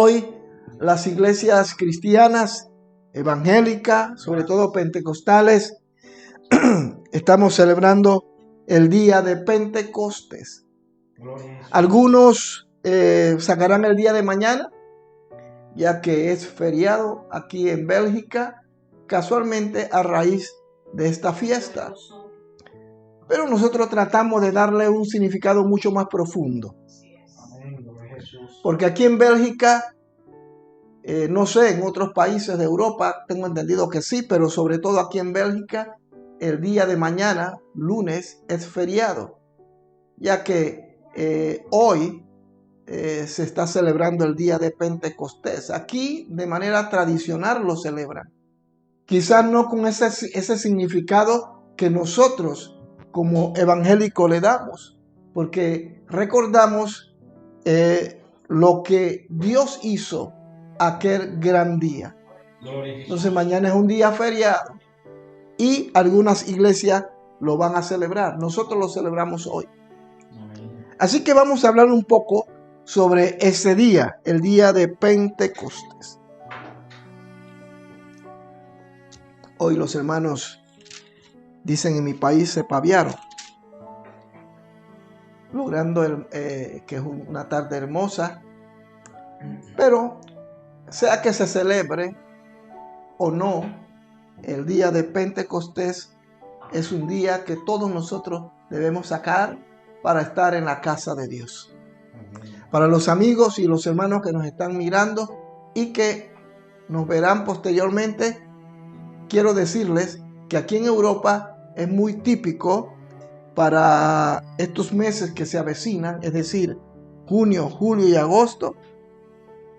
Hoy las iglesias cristianas, evangélicas, sobre todo pentecostales, estamos celebrando el día de Pentecostés. Algunos sacarán el día de mañana, ya que es feriado aquí en Bélgica, casualmente a raíz de esta fiesta. Pero nosotros tratamos de darle un significado mucho más profundo. Porque aquí en Bélgica, no sé, en otros países de Europa, tengo entendido que sí, pero sobre todo aquí en Bélgica, el día de mañana, lunes, es feriado, ya que hoy se está celebrando el día de Pentecostés. Aquí de manera tradicional lo celebran. Quizás no con ese significado que nosotros como evangélicos le damos, porque recordamos lo que Dios hizo aquel gran día. Entonces mañana es un día feriado y algunas iglesias lo van a celebrar. Nosotros lo celebramos hoy. Así que vamos a hablar un poco sobre ese día, el día de Pentecostés. Hoy los hermanos dicen en mi país se paviaron, logrando que es una tarde hermosa, pero sea que se celebre o no, el día de Pentecostés es un día que todos nosotros debemos sacar para estar en la casa de Dios. Para los amigos y los hermanos que nos están mirando y que nos verán posteriormente, quiero decirles que aquí en Europa es muy típico para estos meses que se avecinan, es decir, junio, julio y agosto.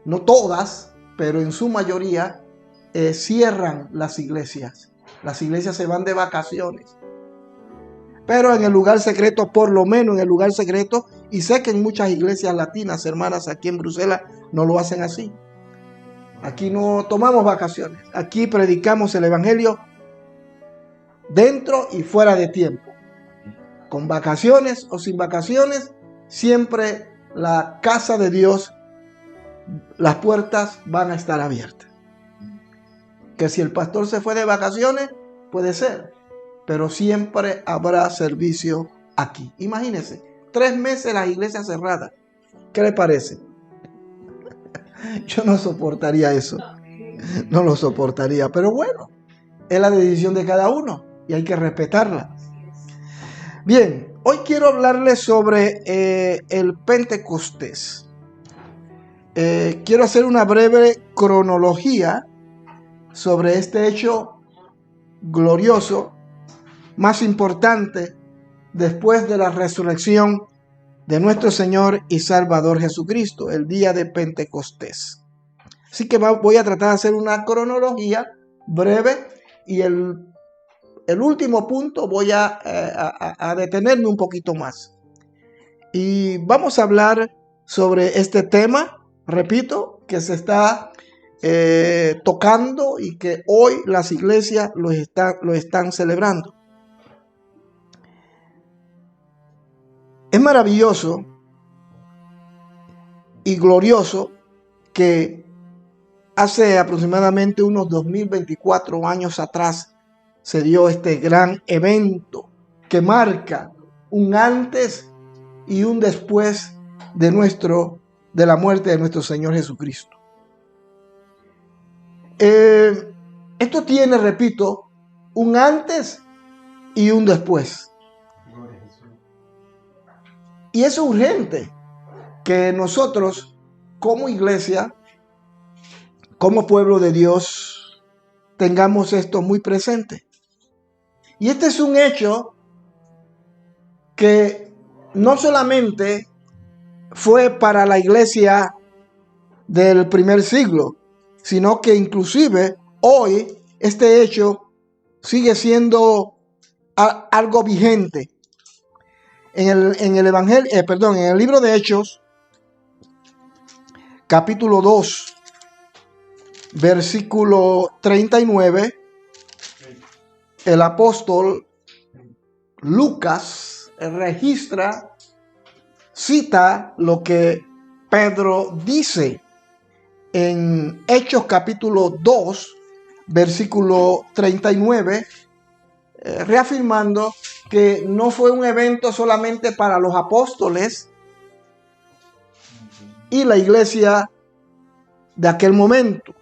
No todas, pero en su mayoría cierran las iglesias. Las iglesias se van de vacaciones. Pero en el lugar secreto, por lo menos en el lugar secreto, y sé que en muchas iglesias latinas, hermanas, aquí en Bruselas, no lo hacen así. Aquí no tomamos vacaciones. Aquí predicamos el evangelio dentro y fuera de tiempo. Con vacaciones o sin vacaciones, siempre la casa de Dios, las puertas van a estar abiertas. Que si el pastor se fue de vacaciones, puede ser, pero siempre habrá servicio aquí. Imagínense, 3 meses las iglesias cerradas. ¿Qué le parece? Yo no soportaría eso. No lo soportaría, pero bueno, es la decisión de cada uno y hay que respetarla. Bien, hoy quiero hablarles sobre el Pentecostés. Quiero hacer una breve cronología sobre este hecho glorioso, más importante después de la resurrección de nuestro Señor y Salvador Jesucristo, el día de Pentecostés. Así que voy a tratar de hacer una cronología breve y el último punto voy a detenerme un poquito más. Y vamos a hablar sobre este tema, repito, que se está tocando y que hoy las iglesias lo están celebrando. Es maravilloso y glorioso que hace aproximadamente unos 2024 años atrás se dio este gran evento que marca un antes y un después de la muerte de nuestro Señor Jesucristo. Esto tiene, repito, un antes y un después. Y es urgente que nosotros, como iglesia, como pueblo de Dios, tengamos esto muy presente. Y este es un hecho que no solamente fue para la iglesia del primer siglo, sino que inclusive hoy este hecho sigue siendo algo vigente. En el libro de Hechos, capítulo 2, versículo 39, el apóstol Lucas cita lo que Pedro dice en Hechos capítulo 2, versículo 39, reafirmando que no fue un evento solamente para los apóstoles y la iglesia de aquel momento,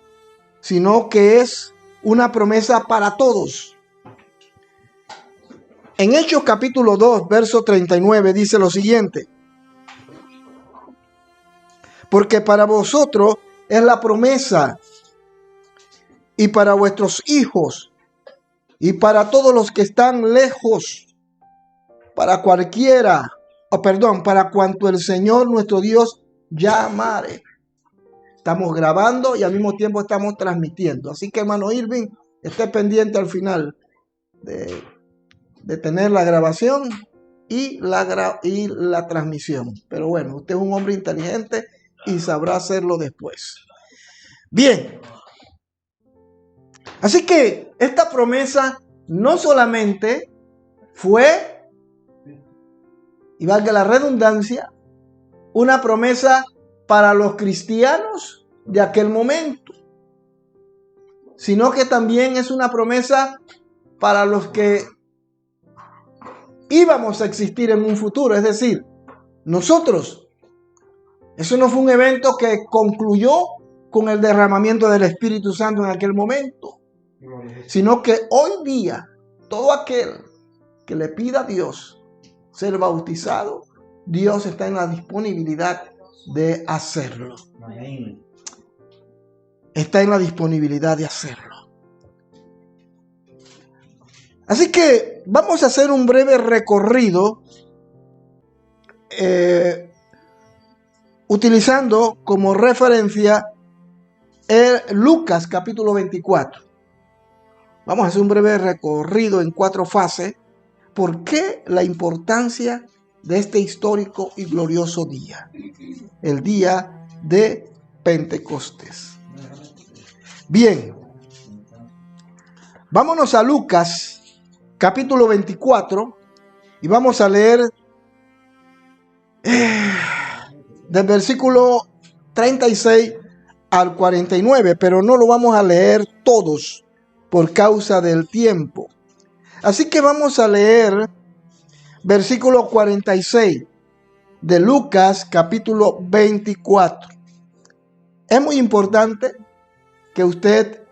sino que es una promesa para todos. En Hechos capítulo 2, verso 39 dice lo siguiente: porque para vosotros es la promesa, y para vuestros hijos, y para todos los que están lejos, para cuanto el Señor nuestro Dios llamare. Estamos grabando y al mismo tiempo estamos transmitiendo. Así que, hermano Irving, esté pendiente al final de tener la grabación y la transmisión. Pero bueno, usted es un hombre inteligente y sabrá hacerlo después. Bien. Así que esta promesa no solamente fue, y valga la redundancia, una promesa para los cristianos de aquel momento, sino que también es una promesa para los que íbamos a existir en un futuro, es decir, nosotros. Eso no fue un evento que concluyó con el derramamiento del Espíritu Santo en aquel momento, sino que hoy día todo aquel que le pida a Dios ser bautizado, Dios está en la disponibilidad de hacerlo. Amén. Está en la disponibilidad de hacerlo. Así que vamos a hacer un breve recorrido utilizando como referencia Lucas capítulo 24. Vamos a hacer un breve recorrido en 4 fases. ¿Por qué la importancia de este histórico y glorioso día? El día de Pentecostés. Bien, vámonos a Lucas capítulo 24 y vamos a leer del versículo 36 al 49, pero no lo vamos a leer todos por causa del tiempo. Así que vamos a leer versículo 46 de Lucas capítulo 24. Es muy importante que usted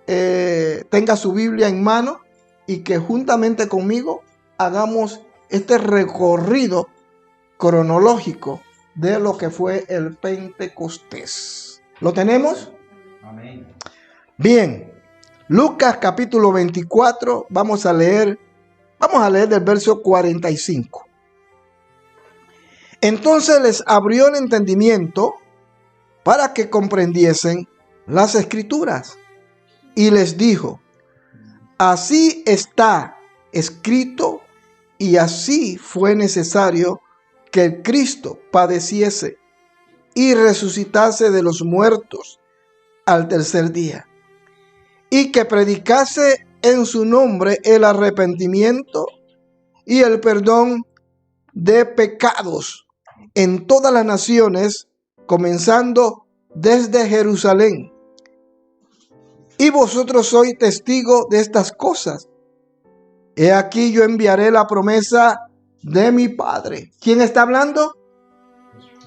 tenga su Biblia en mano y que juntamente conmigo hagamos este recorrido cronológico de lo que fue el Pentecostés. ¿Lo tenemos? Amén. Bien, Lucas capítulo 24, vamos a leer del verso 45. Entonces les abrió el entendimiento para que comprendiesen las Escrituras, y les dijo: así está escrito, y así fue necesario que el Cristo padeciese y resucitase de los muertos al tercer día, y que predicase en su nombre el arrepentimiento y el perdón de pecados en todas las naciones, comenzando desde Jerusalén. Y vosotros sois testigos de estas cosas. He aquí yo enviaré la promesa de mi Padre. ¿Quién está hablando?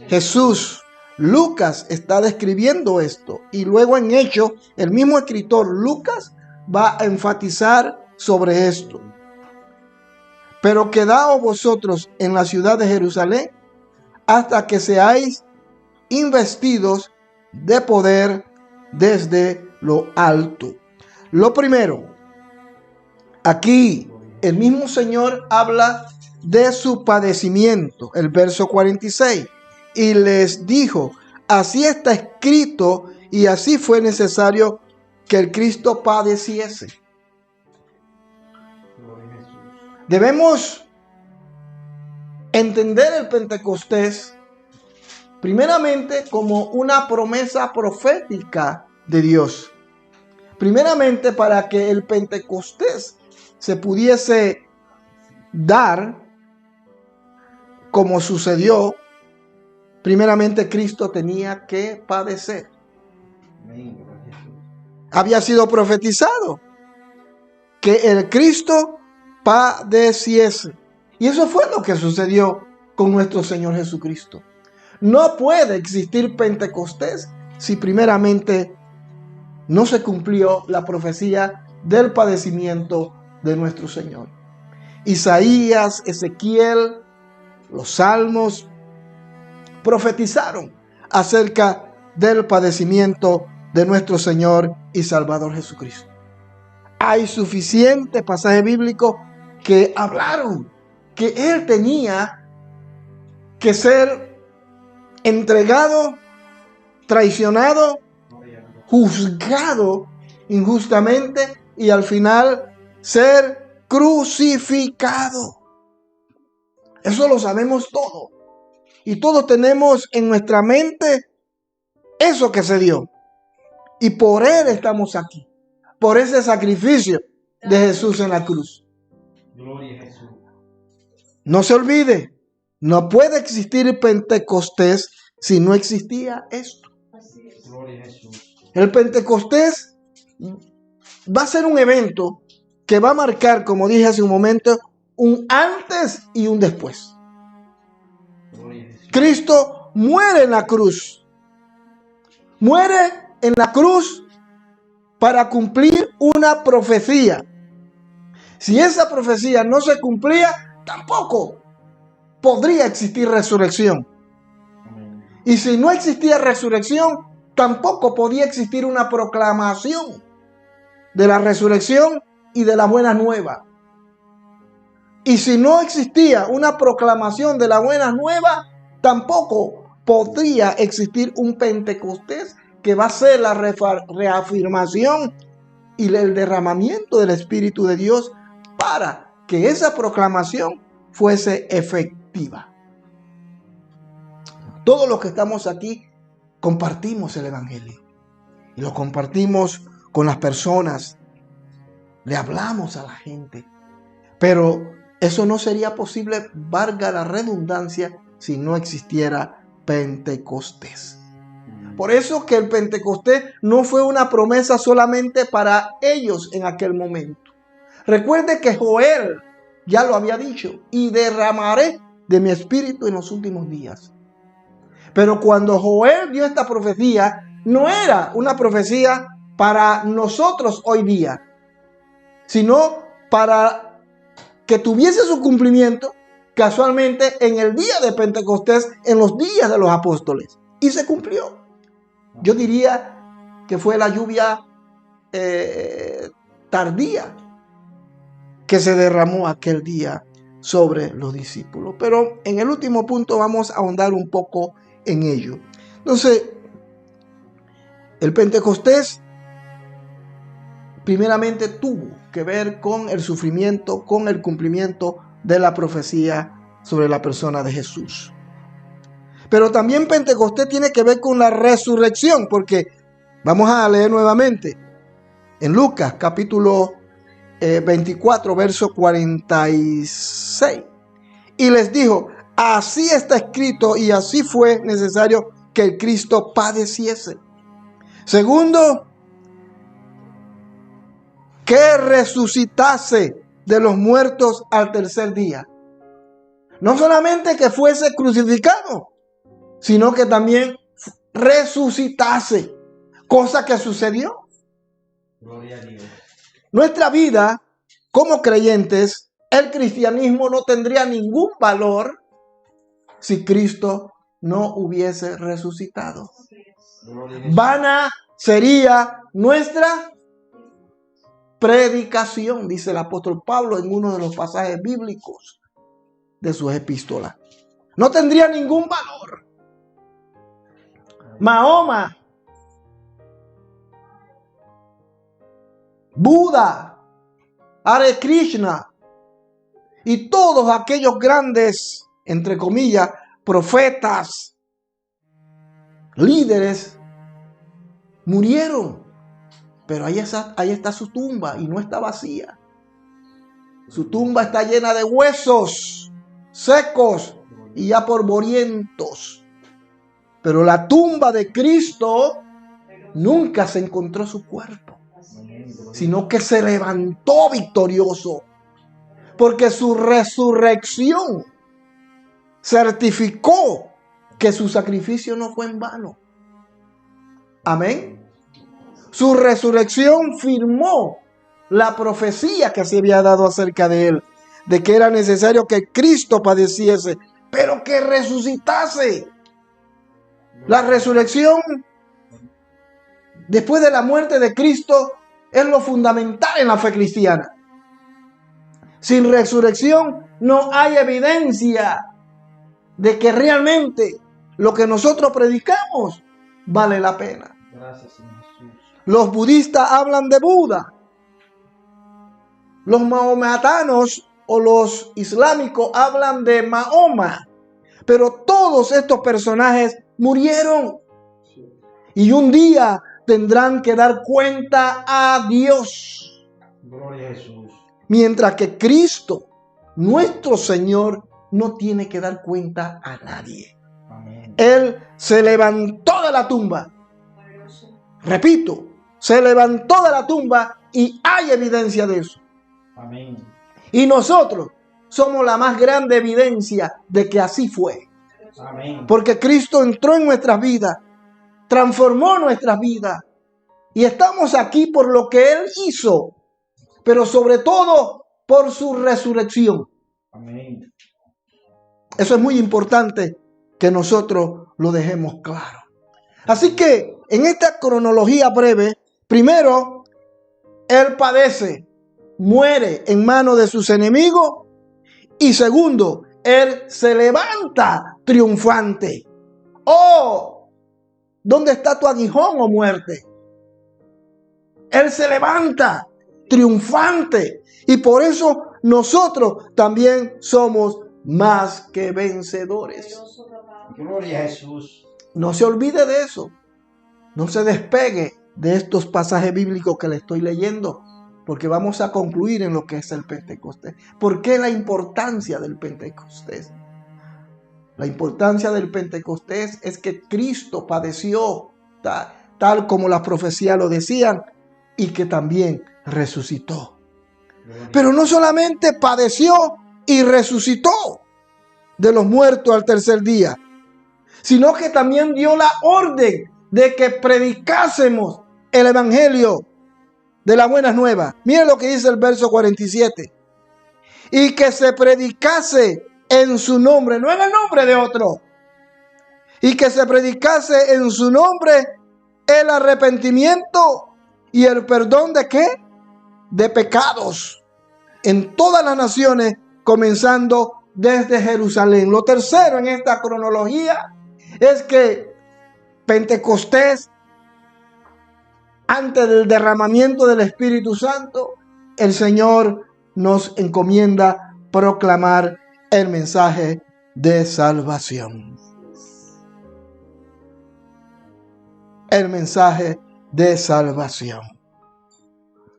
Jesús. Lucas está describiendo esto. Y luego en Hechos, el mismo escritor Lucas va a enfatizar sobre esto. Pero quedaos vosotros en la ciudad de Jerusalén hasta que seáis investidos de poder desde lo alto. Lo primero, aquí el mismo Señor habla de su padecimiento, el verso 46, y les dijo: así está escrito y así fue necesario que el Cristo padeciese. Debemos entender el Pentecostés primeramente como una promesa profética de Dios. Primeramente, para que el Pentecostés se pudiese dar como sucedió, primeramente Cristo tenía que padecer. Había sido profetizado que el Cristo padeciese. Y eso fue lo que sucedió con nuestro Señor Jesucristo. No puede existir Pentecostés si primeramente no se cumplió la profecía del padecimiento de nuestro Señor. Isaías, Ezequiel, los salmos profetizaron acerca del padecimiento de nuestro Señor y Salvador Jesucristo. Hay suficientes pasajes bíblicos que hablaron que Él tenía que ser entregado, traicionado, juzgado injustamente y al final ser crucificado. Eso lo sabemos todo. Y todos tenemos en nuestra mente eso que se dio. Y por Él estamos aquí. Por ese sacrificio de Jesús en la cruz. Gloria a Jesús. No se olvide, no puede existir Pentecostés si no existía esto. Gloria a Jesús. El Pentecostés va a ser un evento que va a marcar, como dije hace un momento, un antes y un después. Gloria a Jesús. Cristo muere en la cruz. Muere en la cruz para cumplir una profecía. Si esa profecía no se cumplía, tampoco podría existir resurrección. Amén. Y si no existía resurrección, tampoco podía existir una proclamación de la resurrección y de la buena nueva. Y si no existía una proclamación de la buena nueva, tampoco podría existir un Pentecostés que va a ser la reafirmación y el derramamiento del Espíritu de Dios para que esa proclamación fuese efectiva. Todos los que estamos aquí compartimos el Evangelio y lo compartimos con las personas, le hablamos a la gente, pero eso no sería posible, valga la redundancia, si no existiera Pentecostés. Por eso que el Pentecostés no fue una promesa solamente para ellos en aquel momento. Recuerde que Joel ya lo había dicho, y derramaré de mi espíritu en los últimos días. Pero cuando Joel dio esta profecía, no era una profecía para nosotros hoy día, sino para que tuviese su cumplimiento casualmente en el día de Pentecostés, en los días de los apóstoles. Y se cumplió. Yo diría que fue la lluvia tardía que se derramó aquel día sobre los discípulos. Pero en el último punto vamos a ahondar un poco en ello. Entonces, el Pentecostés primeramente tuvo que ver con el sufrimiento, con el cumplimiento de la profecía sobre la persona de Jesús. Pero también Pentecostés tiene que ver con la resurrección, porque vamos a leer nuevamente en Lucas capítulo 24, verso 46. Y les dijo, así está escrito y así fue necesario que el Cristo padeciese. Segundo, que resucitase de los muertos al tercer día. No solamente que fuese crucificado, sino que también resucitase, cosa que sucedió. Gloria a Dios. Nuestra vida como creyentes, el cristianismo no tendría ningún valor si Cristo no hubiese resucitado. Gloria a Jesús. Vana sería nuestra predicación, dice el apóstol Pablo en uno de los pasajes bíblicos de sus epístolas. No tendría ningún valor. Mahoma, Buda, Hare Krishna y todos aquellos grandes, entre comillas, profetas, líderes, murieron. Pero ahí está su tumba y no está vacía. Su tumba está llena de huesos secos y ya polvorientos. Pero la tumba de Cristo nunca se encontró su cuerpo, sino que se levantó victorioso, porque su resurrección certificó que su sacrificio no fue en vano. Amén. Su resurrección firmó la profecía que se había dado acerca de él, de que era necesario que Cristo padeciese, pero que resucitase. La resurrección después de la muerte de Cristo es lo fundamental en la fe cristiana. Sin resurrección no hay evidencia de que realmente lo que nosotros predicamos vale la pena. Gracias, Señor Jesús. Los budistas hablan de Buda. Los mahometanos o los islámicos hablan de Mahoma. Pero todos estos personajes murieron. Y un día tendrán que dar cuenta a Dios. Gloria a Jesús. Mientras que Cristo, nuestro Señor, no tiene que dar cuenta a nadie. Amén. Él se levantó de la tumba. Repito, se levantó de la tumba y hay evidencia de eso. Amén. Y nosotros somos la más grande evidencia de que así fue. Amén. Porque Cristo entró en nuestras vidas, transformó nuestras vidas. Y estamos aquí por lo que Él hizo, pero sobre todo por su resurrección. Amén. Eso es muy importante que nosotros lo dejemos claro. Así que en esta cronología breve, primero, Él padece, muere en manos de sus enemigos. Y segundo, Él se levanta triunfante. Oh, ¿dónde está tu aguijón, oh muerte? Él se levanta triunfante. Y por eso nosotros también somos más que vencedores. Gloria a Jesús. No se olvide de eso. No se despegue de estos pasajes bíblicos que le estoy leyendo, porque vamos a concluir en lo que es el Pentecostés. ¿Por qué la importancia del Pentecostés? La importancia del Pentecostés es que Cristo padeció tal como las profecías lo decían y que también resucitó. Pero no solamente padeció y resucitó de los muertos al tercer día, sino que también dio la orden de que predicásemos el evangelio de las buenas nuevas. Miren lo que dice el verso 47. Y que se predicase en su nombre, no en el nombre de otro. Y que se predicase en su nombre el arrepentimiento y el perdón de ¿qué? De pecados en todas las naciones, comenzando desde Jerusalén. Lo tercero en esta cronología es que Pentecostés, antes del derramamiento del Espíritu Santo, el Señor nos encomienda proclamar el mensaje de salvación. El mensaje de salvación.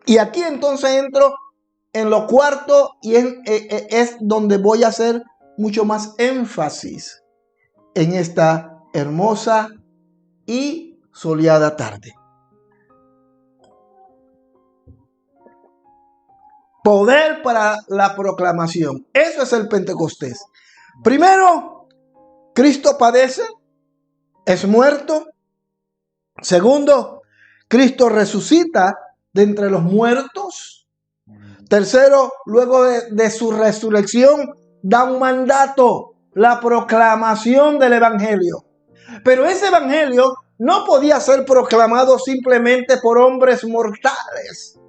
Y aquí entonces entro en lo cuarto y es donde voy a hacer mucho más énfasis en esta hermosa y soleada tarde. Poder para la proclamación. Eso es el Pentecostés. Primero, Cristo padece, es muerto. Segundo, Cristo resucita de entre los muertos. Tercero, luego de su resurrección, da un mandato, la proclamación del evangelio. Pero ese evangelio no podía ser proclamado simplemente por hombres mortales.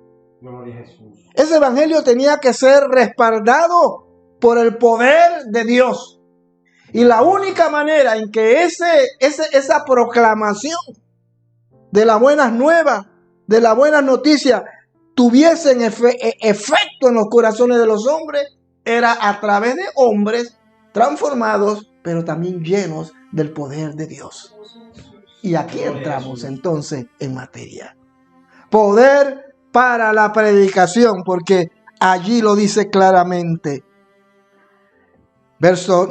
Gloria a Jesús. Ese evangelio tenía que ser respaldado por el poder de Dios. Y la única manera en que esa proclamación de las buenas nuevas, de la buena noticia, tuviesen efecto en los corazones de los hombres, era a través de hombres transformados, pero también llenos del poder de Dios. Y aquí entramos entonces en materia. Poder para la predicación, porque allí lo dice claramente. Verso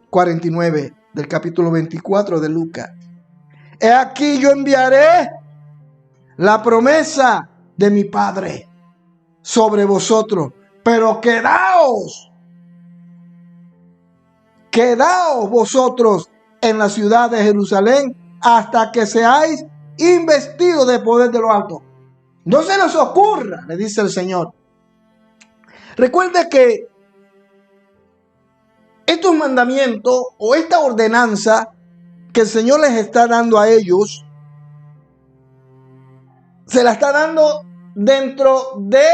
49 del capítulo 24 de Lucas. He aquí yo enviaré la promesa de mi Padre sobre vosotros. Pero quedaos vosotros en la ciudad de Jerusalén hasta que seáis investidos de poder de lo alto. No se nos ocurra, le dice el Señor. Recuerde que estos mandamientos o esta ordenanza que el Señor les está dando a ellos, se la está dando dentro de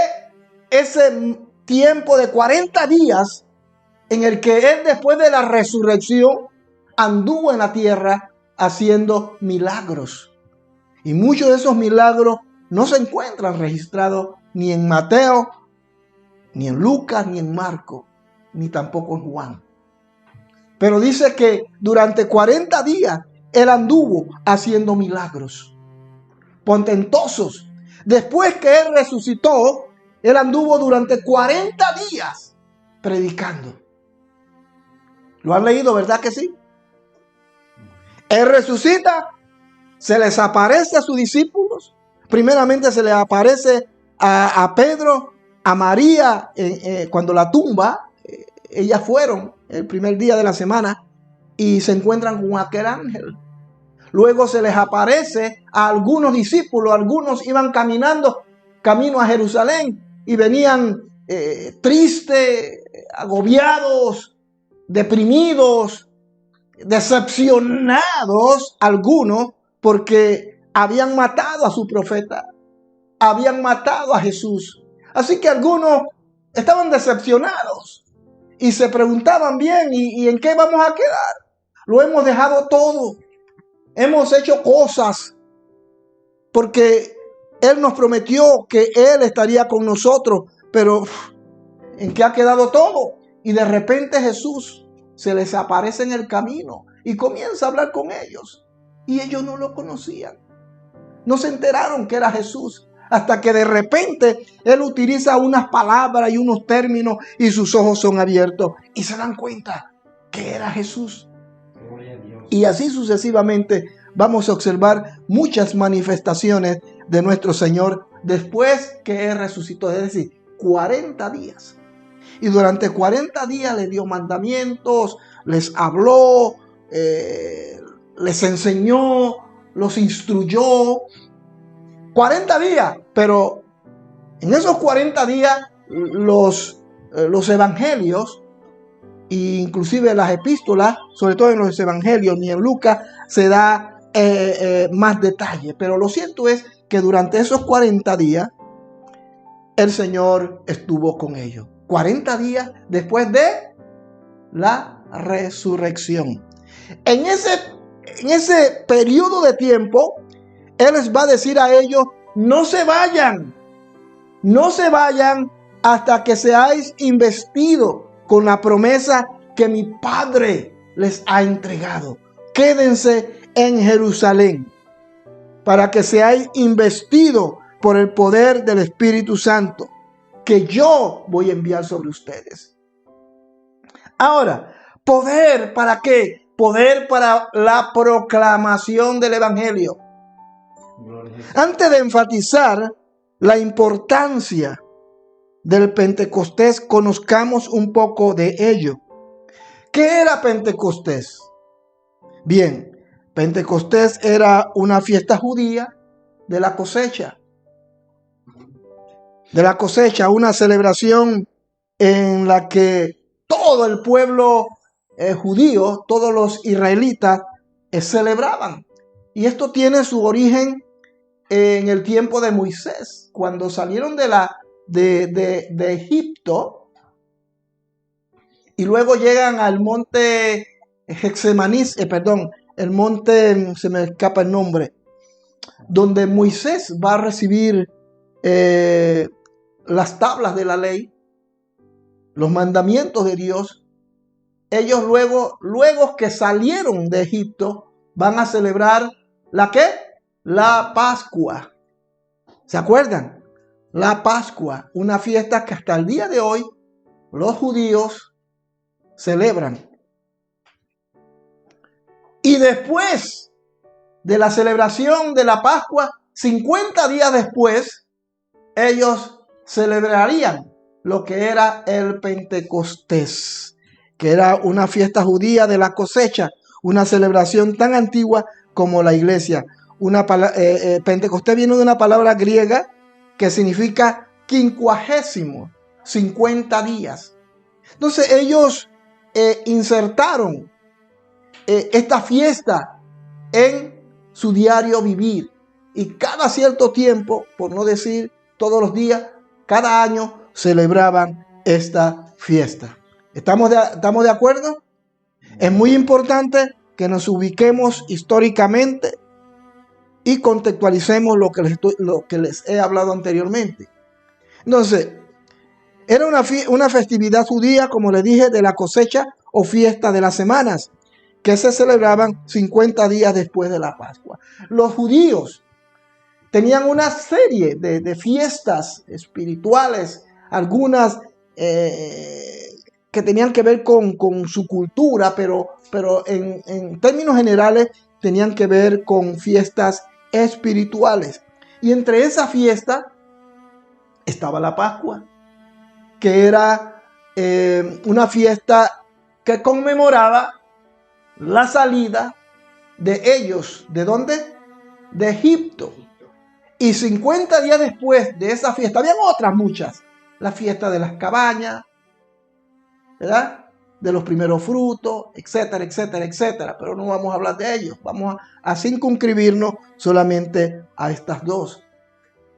ese tiempo de 40 días en el que Él, después de la resurrección, anduvo en la tierra haciendo milagros. Y muchos de esos milagros no se encuentran registrados ni en Mateo, ni en Lucas, ni en Marcos, ni tampoco en Juan. Pero dice que durante 40 días Él anduvo haciendo milagros portentosos. Después que Él resucitó, Él anduvo durante 40 días predicando. ¿Lo han leído, verdad que sí? Él resucita, se les aparece a sus discípulos. Primeramente se les aparece a Pedro, a María, cuando la tumba, ellas fueron el primer día de la semana y se encuentran con aquel ángel. Luego se les aparece a algunos discípulos, algunos iban caminando camino a Jerusalén y venían tristes, agobiados, deprimidos, decepcionados algunos porque habían matado a su profeta, habían matado a Jesús. Así que algunos estaban decepcionados y se preguntaban bien, ¿y en qué vamos a quedar? Lo hemos dejado todo, hemos hecho cosas porque Él nos prometió que Él estaría con nosotros, pero ¿en qué ha quedado todo? Y de repente Jesús se les aparece en el camino y comienza a hablar con ellos. Y ellos no lo conocían. No se enteraron que era Jesús. Hasta que de repente Él utiliza unas palabras y unos términos y sus ojos son abiertos. Y se dan cuenta que era Jesús. Gloria a Dios. Y así sucesivamente vamos a observar muchas manifestaciones de nuestro Señor después que Él resucitó. Es decir, 40 días. Y durante 40 días les dio mandamientos, les habló, les enseñó, los instruyó. 40 días, pero en esos 40 días los evangelios, inclusive las epístolas, sobre todo en los evangelios, ni en Lucas se da más detalle. Pero lo cierto es que durante esos 40 días el Señor estuvo con ellos. 40 días después de la resurrección. En ese periodo de tiempo, Él les va a decir a ellos, no se vayan hasta que seáis investidos con la promesa que mi Padre les ha entregado. Quédense en Jerusalén para que seáis investidos por el poder del Espíritu Santo que yo voy a enviar sobre ustedes. Ahora, ¿poder para qué? Poder para la proclamación del Evangelio. Antes de enfatizar la importancia del Pentecostés, conozcamos un poco de ello. ¿Qué era Pentecostés? Bien, Pentecostés era una fiesta judía de la cosecha. Una celebración en la que todo el pueblo judío, todos los israelitas celebraban. Y esto tiene su origen en el tiempo de Moisés, cuando salieron de Egipto y luego llegan al monte Getsemaní, el monte, se me escapa el nombre, donde Moisés va a recibir las tablas de la ley, los mandamientos de Dios. Ellos luego que salieron de Egipto, van a celebrar ¿la qué? La Pascua. ¿Se acuerdan? La Pascua, una fiesta que hasta el día de hoy los judíos celebran. Y después de la celebración de la Pascua, 50 días después, ellos celebrarían lo que era el Pentecostés, que era una fiesta judía de la cosecha, una celebración tan antigua como la iglesia. Pentecostés viene de una palabra griega que significa quincuagésimo, 50 días. Entonces ellos insertaron esta fiesta en su diario vivir, y cada cierto tiempo, por no decir todos los días, cada año celebraban esta fiesta. ¿Estamos de acuerdo? Es muy importante que nos ubiquemos históricamente y contextualicemos lo que les he hablado anteriormente. Entonces, era una festividad judía, como les dije, de la cosecha o fiesta de las semanas, que se celebraban 50 días después de la Pascua. Los judíos tenían una serie de fiestas espirituales, algunas que tenían que ver con su cultura, pero en términos generales tenían que ver con fiestas espirituales. Y entre esa fiesta estaba la Pascua, que era una fiesta que conmemoraba la salida de ellos. ¿De dónde? De Egipto. Y 50 días después de esa fiesta, habían otras muchas. La fiesta de las cabañas, ¿verdad? De los primeros frutos, etcétera, etcétera, etcétera. Pero no vamos a hablar de ellos. Vamos a circunscribirnos solamente a estas dos.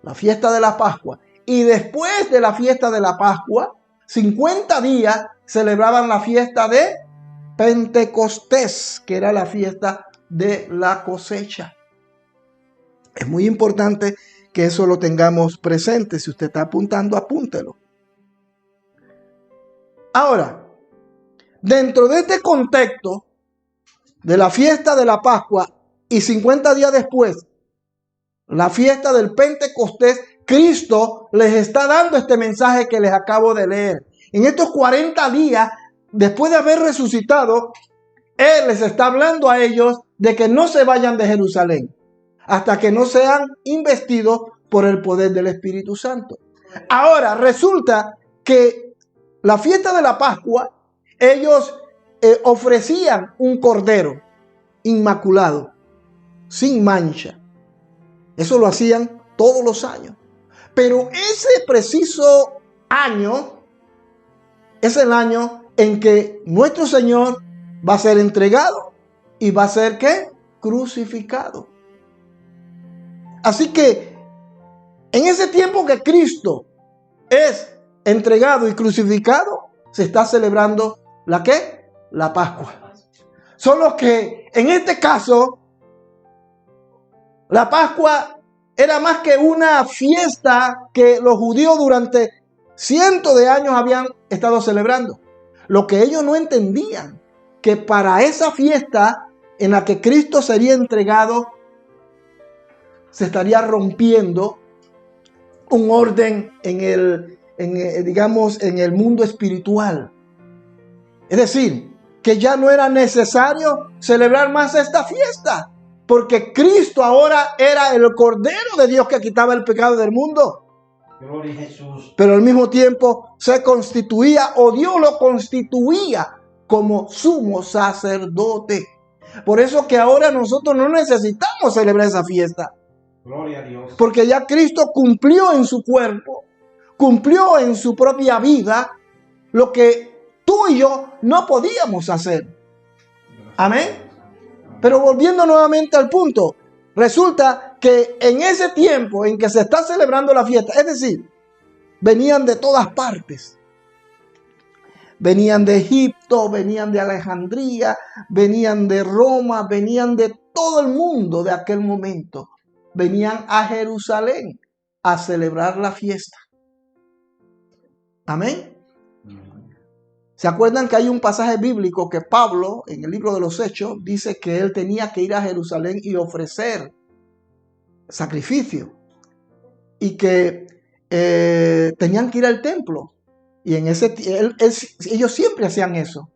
La fiesta de la Pascua. Y después de la fiesta de la Pascua, 50 días celebraban la fiesta de Pentecostés, que era la fiesta de la cosecha. Es muy importante que eso lo tengamos presente. Si usted está apuntando, apúntelo. Ahora, dentro de este contexto de la fiesta de la Pascua y 50 días después, la fiesta del Pentecostés, Cristo les está dando este mensaje que les acabo de leer. En estos 40 días, después de haber resucitado, Él les está hablando a ellos de que no se vayan de Jerusalén hasta que no sean investidos por el poder del Espíritu Santo. Ahora, resulta que la fiesta de la Pascua, ellos ofrecían un cordero inmaculado, sin mancha. Eso lo hacían todos los años. Pero ese preciso año es el año en que nuestro Señor va a ser entregado y va a ser, ¿qué? Crucificado. Así que en ese tiempo que Cristo es entregado y crucificado, se está celebrando ¿la qué? La Pascua. Solo que en este caso, la Pascua era más que una fiesta que los judíos durante cientos de años habían estado celebrando. Lo que ellos no entendían, que para esa fiesta en la que Cristo sería entregado, se estaría rompiendo un orden en el mundo espiritual. Es decir, que ya no era necesario celebrar más esta fiesta, porque Cristo ahora era el Cordero de Dios que quitaba el pecado del mundo. Gloria a Jesús. Pero al mismo tiempo se constituía, o Dios lo constituía como sumo sacerdote. Por eso que ahora nosotros no necesitamos celebrar esa fiesta. Gloria a Dios. Porque ya Cristo cumplió en su cuerpo, cumplió en su propia vida lo que tú y yo no podíamos hacer. Amén. Pero volviendo nuevamente al punto, resulta que en ese tiempo en que se está celebrando la fiesta, es decir, venían de todas partes. Venían de Egipto, venían de Alejandría, venían de Roma, venían de todo el mundo de aquel momento. Venían a Jerusalén a celebrar la fiesta. Amén. ¿Se acuerdan que hay un pasaje bíblico que Pablo, en el libro de los Hechos, dice que él tenía que ir a Jerusalén y ofrecer sacrificio? Y que tenían que ir al templo. Y en ellos siempre hacían eso.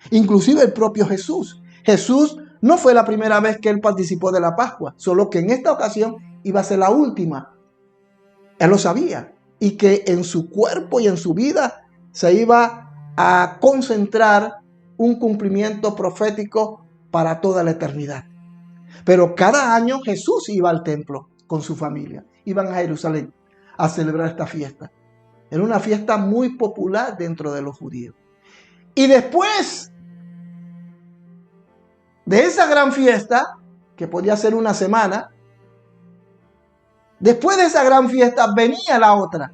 Inclusive el propio Jesús. Jesús No fue la primera vez que él participó de la Pascua, solo que en esta ocasión iba a ser la última. Él lo sabía, y que en su cuerpo y en su vida se iba a concentrar un cumplimiento profético para toda la eternidad. Pero cada año Jesús iba al templo con su familia. Iban a Jerusalén a celebrar esta fiesta. Era una fiesta muy popular dentro de los judíos. Y después de esa gran fiesta, que podía ser una semana, después de esa gran fiesta venía la otra,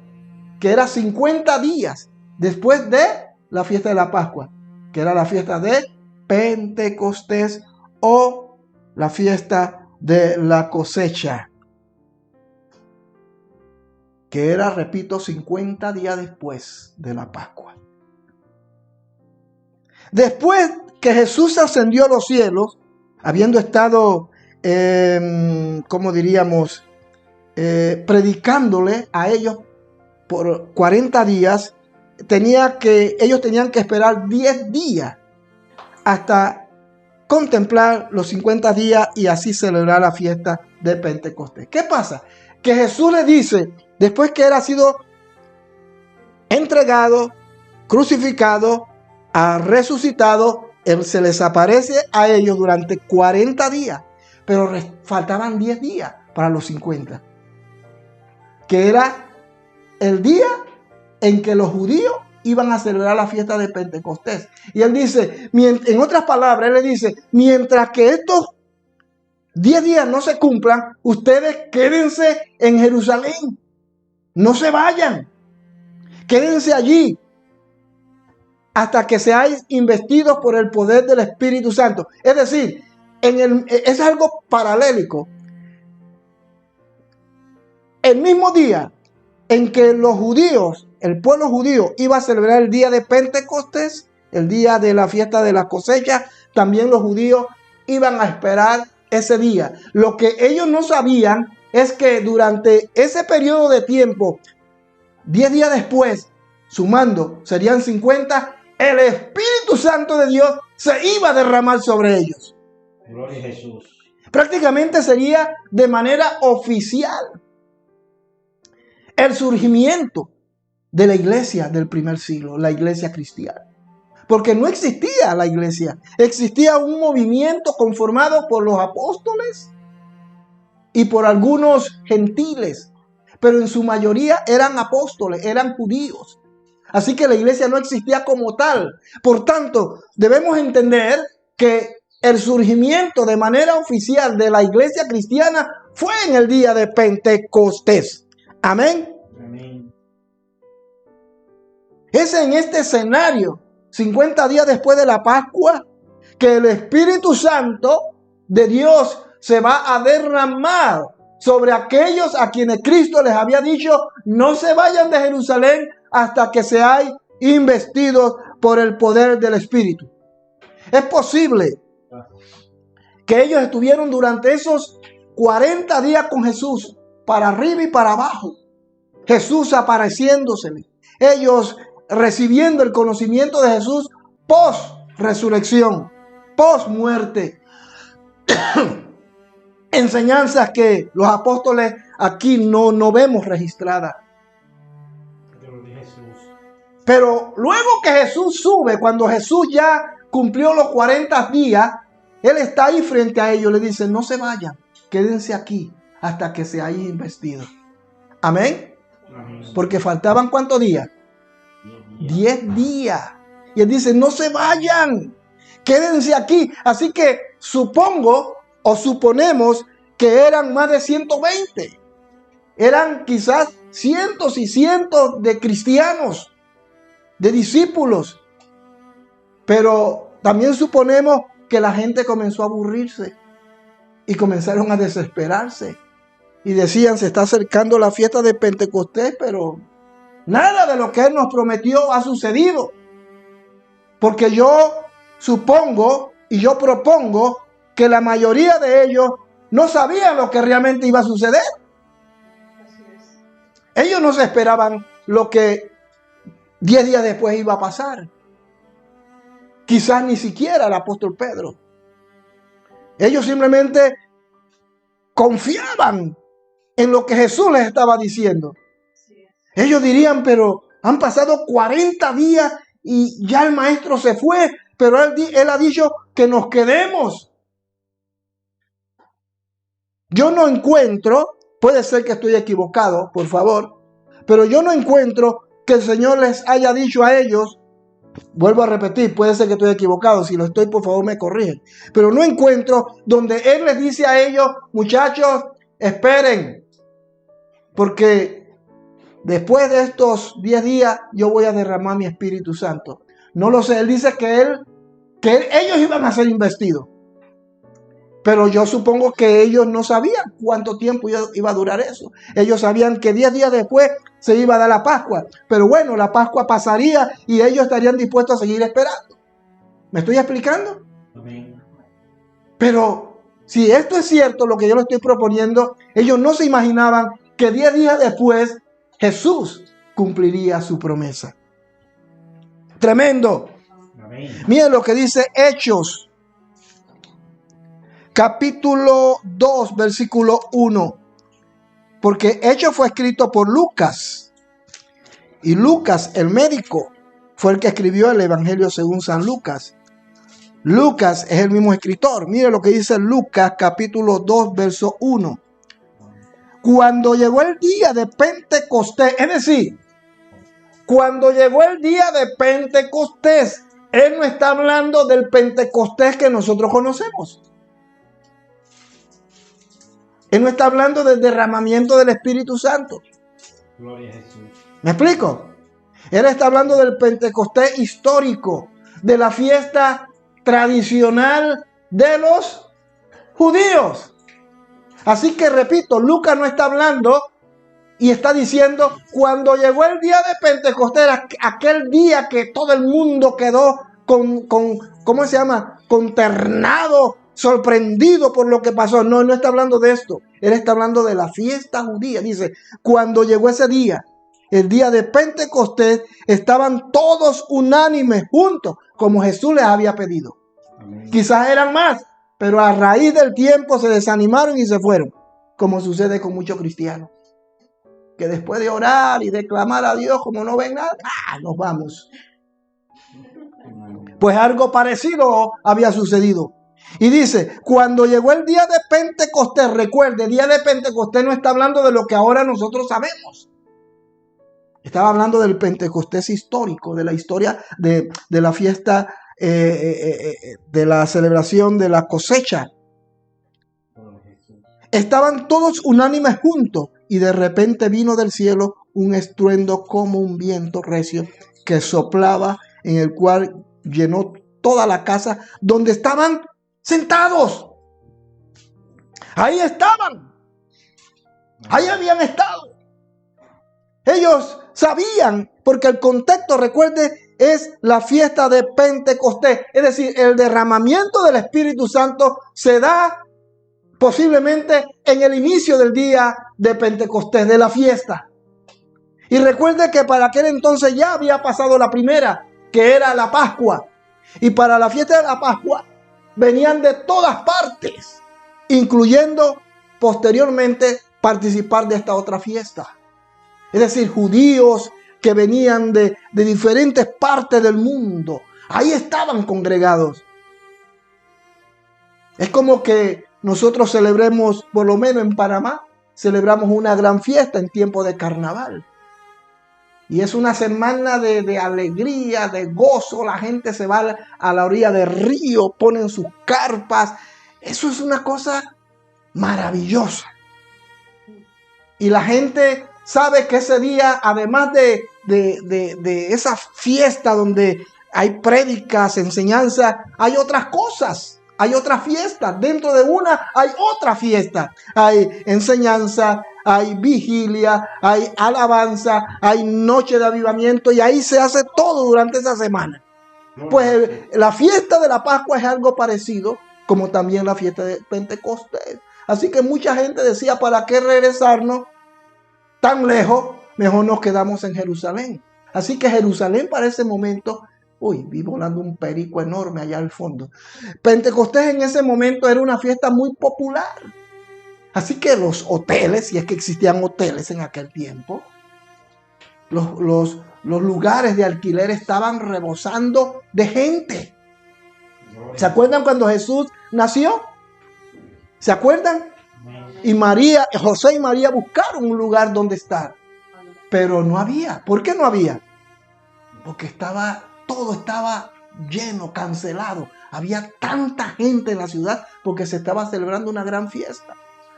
que era 50 días después de la fiesta de la Pascua, que era la fiesta de Pentecostés o la fiesta de la cosecha, que era, repito, 50 días después de la Pascua. Después que Jesús ascendió a los cielos, habiendo estado, predicándole a ellos por 40 días, ellos tenían que esperar 10 días hasta contemplar los 50 días y así celebrar la fiesta de Pentecostés. ¿Qué pasa? Que Jesús le dice, después que él ha sido entregado, crucificado, ha resucitado, él se les aparece a ellos durante 40 días, pero faltaban 10 días para los 50, que era el día en que los judíos iban a celebrar la fiesta de Pentecostés. Y él dice, en otras palabras, él le dice, mientras que estos 10 días no se cumplan, ustedes quédense en Jerusalén. No se vayan. Quédense allí hasta que seáis investidos por el poder del Espíritu Santo. Es decir, es algo paralélico. El mismo día en que los judíos, el pueblo judío, iba a celebrar el día de Pentecostés, el día de la fiesta de la cosecha, también los judíos iban a esperar ese día. Lo que ellos no sabían es que durante ese periodo de tiempo, 10 días después, sumando, serían 50, el Espíritu Santo de Dios se iba a derramar sobre ellos. Gloria a Jesús. Prácticamente sería de manera oficial el surgimiento de la iglesia del primer siglo, la iglesia cristiana. Porque no existía la iglesia, existía un movimiento conformado por los apóstoles y por algunos gentiles, pero en su mayoría eran apóstoles, eran judíos. Así que la iglesia no existía como tal. Por tanto, debemos entender que el surgimiento de manera oficial de la iglesia cristiana fue en el día de Pentecostés. Amén. Amén. Es en este escenario, 50 días después de la Pascua, que el Espíritu Santo de Dios se va a derramar sobre aquellos a quienes Cristo les había dicho, no se vayan de Jerusalén hasta que seáis investidos por el poder del Espíritu. Es posible que ellos estuvieron durante esos 40 días con Jesús, para arriba y para abajo. Jesús apareciéndosele. Ellos recibiendo el conocimiento de Jesús post resurrección, post muerte. Enseñanzas que los apóstoles aquí no vemos registradas. Gloria a Jesús. Pero luego que Jesús sube, cuando Jesús ya cumplió los 40 días, Él está ahí frente a ellos, le dice, no se vayan, quédense aquí hasta que seáis investidos. Amén. Amén. Porque faltaban ¿cuántos días? 10 días. Y Él dice, no se vayan, quédense aquí. Así que supongo o suponemos que eran más de 120. Eran quizás cientos y cientos de cristianos, de discípulos. Pero también suponemos que la gente comenzó a aburrirse y comenzaron a desesperarse. Y decían, se está acercando la fiesta de Pentecostés, pero nada de lo que Él nos prometió ha sucedido. Porque yo supongo y yo propongo que la mayoría de ellos no sabían lo que realmente iba a suceder. Ellos no se esperaban lo que 10 días después iba a pasar. Quizás ni siquiera el apóstol Pedro. Ellos simplemente confiaban en lo que Jesús les estaba diciendo. Ellos dirían, pero han pasado 40 días y ya el maestro se fue, pero él ha dicho que nos quedemos. Yo no encuentro, puede ser que estoy equivocado, por favor, pero yo no encuentro que el Señor les haya dicho a ellos, vuelvo a repetir, puede ser que estoy equivocado, si lo estoy, por favor me corrigen, pero no encuentro donde Él les dice a ellos, muchachos, esperen, porque después de estos 10 días yo voy a derramar mi Espíritu Santo. No lo sé, Él dice que ellos iban a ser investidos. Pero yo supongo que ellos no sabían cuánto tiempo iba a durar eso. Ellos sabían que 10 días después se iba a dar la Pascua. Pero bueno, la Pascua pasaría y ellos estarían dispuestos a seguir esperando. ¿Me estoy explicando? Amén. Pero si esto es cierto, lo que yo les estoy proponiendo, ellos no se imaginaban que 10 días después Jesús cumpliría su promesa. Tremendo. Amén. Miren lo que dice Hechos. Capítulo 2, versículo 1. Porque Hechos fue escrito por Lucas. Y Lucas, el médico, fue el que escribió el Evangelio según San Lucas. Lucas es el mismo escritor. Mire lo que dice Lucas, capítulo 2, verso 1. Cuando llegó el día de Pentecostés, es decir, cuando llegó el día de Pentecostés, él no está hablando del Pentecostés que nosotros conocemos. Él no está hablando del derramamiento del Espíritu Santo. Gloria a Jesús. ¿Me explico? Él está hablando del Pentecostés histórico, de la fiesta tradicional de los judíos. Así que repito, Lucas no está hablando y está diciendo cuando llegó el día de Pentecostés, aquel día que todo el mundo quedó ¿cómo se llama? Consternado, sorprendido por lo que pasó. No, él no está hablando de esto. Él está hablando de la fiesta judía. Dice, cuando llegó ese día, el día de Pentecostés, estaban todos unánimes juntos, como Jesús les había pedido. Amén. Quizás eran más, pero a raíz del tiempo se desanimaron y se fueron, como sucede con muchos cristianos, que después de orar y de clamar a Dios, como no ven nada, nos vamos. Pues algo parecido había sucedido. Y dice, cuando llegó el día de Pentecostés, recuerde, el día de Pentecostés no está hablando de lo que ahora nosotros sabemos. Estaba hablando del Pentecostés histórico, de la historia de la fiesta, de la celebración de la cosecha. Estaban todos unánimes juntos y de repente vino del cielo un estruendo como un viento recio que soplaba, en el cual llenó toda la casa donde estaban sentados. Ahí estaban. Ahí habían estado. Ellos sabían, porque el contexto, recuerde, es la fiesta de Pentecostés. Es decir, el derramamiento del Espíritu Santo se da posiblemente en el inicio del día de Pentecostés, de la fiesta. Y recuerde que para aquel entonces ya había pasado la primera, que era la Pascua. Y para la fiesta de la Pascua venían de todas partes, incluyendo posteriormente participar de esta otra fiesta. Es decir, judíos que venían de diferentes partes del mundo. Ahí estaban congregados. Es como que nosotros celebremos, por lo menos en Panamá, celebramos una gran fiesta en tiempo de carnaval. Y es una semana de alegría, de gozo. La gente se va a la orilla del río, ponen sus carpas. Eso es una cosa maravillosa. Y la gente sabe que ese día, además de esa fiesta donde hay prédicas, enseñanzas, hay otras cosas. Hay otras fiestas. Dentro de una hay otra fiesta. Hay enseñanza, hay vigilia, hay alabanza, hay noche de avivamiento y ahí se hace todo durante esa semana. Pues la fiesta de la Pascua es algo parecido, como también la fiesta de Pentecostés. Así que mucha gente decía, ¿para qué regresarnos tan lejos? Mejor nos quedamos en Jerusalén. Así que Jerusalén para ese momento Uy, vi volando un perico enorme allá al fondo. Pentecostés en ese momento era una fiesta muy popular. Así que los hoteles, si es que existían hoteles en aquel tiempo, los lugares de alquiler estaban rebosando de gente. ¿Se acuerdan cuando Jesús nació? ¿Se acuerdan? Y José y María buscaron un lugar donde estar. Pero no había. ¿Por qué no había? Porque todo estaba lleno, cancelado. Había tanta gente en la ciudad porque se estaba celebrando una gran fiesta.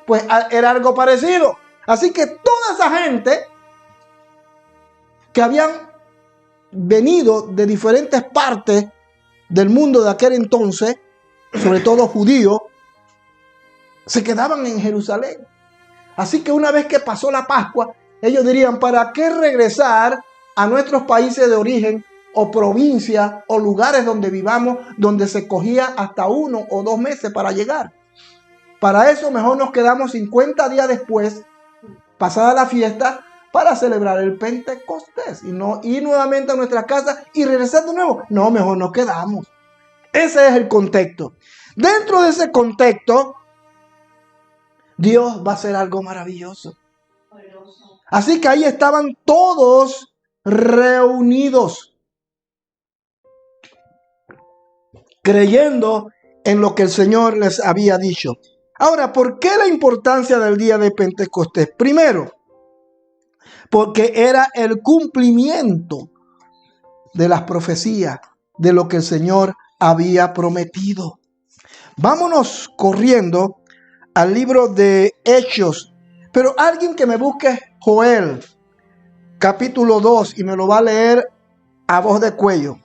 Pues era algo parecido. Así que toda esa gente que habían venido de diferentes partes del mundo de aquel entonces, sobre todo judíos, se quedaban en Jerusalén. Así que una vez que pasó la Pascua, ellos dirían, ¿para qué regresar a nuestros países de origen o provincias o lugares donde vivamos, donde se cogía hasta 1 o 2 meses para llegar? Para eso mejor nos quedamos 50 días después, pasada la fiesta, para celebrar el Pentecostés y no ir nuevamente a nuestra casa y regresar de nuevo. No, mejor nos quedamos. Ese es el contexto. Dentro de ese contexto, Dios va a hacer algo maravilloso. Así que ahí estaban todos reunidos, creyendo en lo que el Señor les había dicho. Ahora, ¿por qué la importancia del día de Pentecostés? Primero, porque era el cumplimiento de las profecías de lo que el Señor había prometido. Vámonos corriendo al libro de Hechos, pero alguien que me busque Joel, capítulo 2, y me lo va a leer a voz de cuello.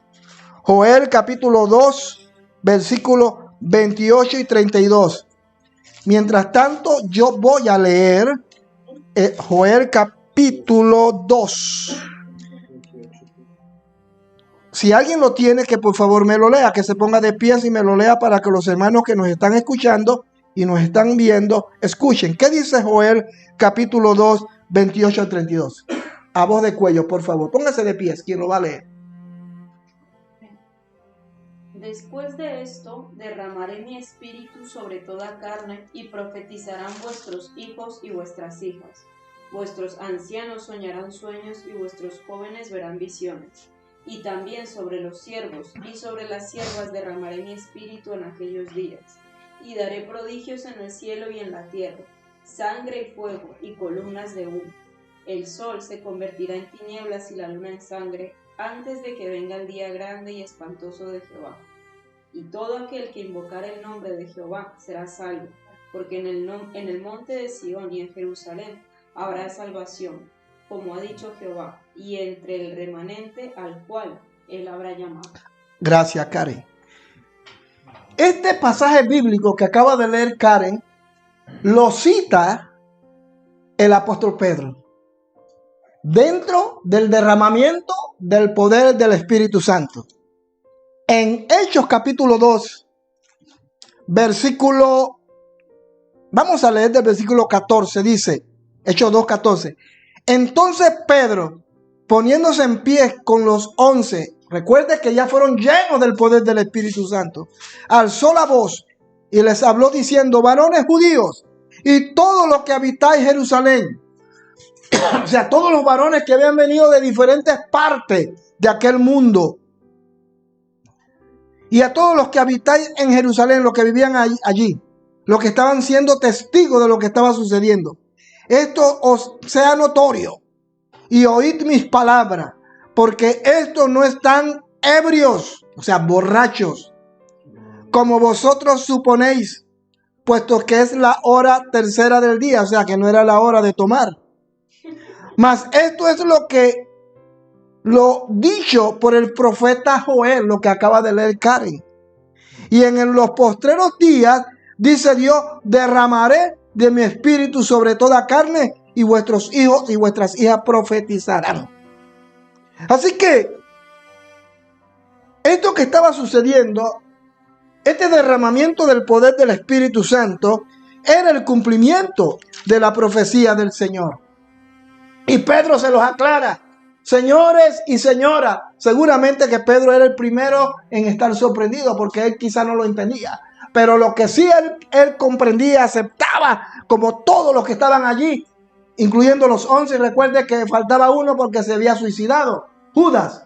Joel, capítulo 2, versículos 28 y 32. Mientras tanto, yo voy a leer Joel, capítulo 2. Si alguien lo tiene, que por favor me lo lea, que se ponga de pie y me lo lea para que los hermanos que nos están escuchando y nos están viendo, escuchen. ¿Qué dice Joel capítulo 2, 28 al 32? A voz de cuello, por favor. Póngase de pie, quien lo va a leer. Después de esto, derramaré mi espíritu sobre toda carne, y profetizarán vuestros hijos y vuestras hijas. Vuestros ancianos soñarán sueños, y vuestros jóvenes verán visiones. Y también sobre los siervos y sobre las siervas derramaré mi espíritu en aquellos días. Y daré prodigios en el cielo y en la tierra, sangre y fuego y columnas de humo. El sol se convertirá en tinieblas y la luna en sangre, antes de que venga el día grande y espantoso de Jehová. Y todo aquel que invocare el nombre de Jehová será salvo, porque en el monte de Sión y en Jerusalén habrá salvación, como ha dicho Jehová, y entre el remanente al cual él habrá llamado. Gracias, Karen. Este pasaje bíblico que acaba de leer Karen lo cita el apóstol Pedro dentro del derramamiento del poder del Espíritu Santo. En Hechos capítulo 2, versículo, vamos a leer del versículo 14, dice, Hechos 2, 14. Entonces Pedro, poniéndose en pie con los 11, recuerde que ya fueron llenos del poder del Espíritu Santo, alzó la voz y les habló diciendo, varones judíos y todos los que habitáis Jerusalén, o sea, todos los varones que habían venido de diferentes partes de aquel mundo, y a todos los que habitáis en Jerusalén, los que vivían allí, los que estaban siendo testigos de lo que estaba sucediendo, esto os sea notorio y oíd mis palabras, porque estos no están ebrios, o sea, borrachos, como vosotros suponéis, puesto que es la hora tercera del día, o sea, que no era la hora de tomar. Mas esto es lo dicho por el profeta Joel, lo que acaba de leer Karen. Y en los postreros días, dice Dios, derramaré de mi espíritu sobre toda carne, y vuestros hijos y vuestras hijas profetizarán. Así que esto que estaba sucediendo, este derramamiento del poder del Espíritu Santo, era el cumplimiento de la profecía del Señor. Y Pedro se los aclara. Señores y señoras, seguramente que Pedro era el primero en estar sorprendido porque él quizá no lo entendía. Pero lo que sí él comprendía, aceptaba, como todos los que estaban allí, incluyendo los 11, recuerde que faltaba uno porque se había suicidado, Judas.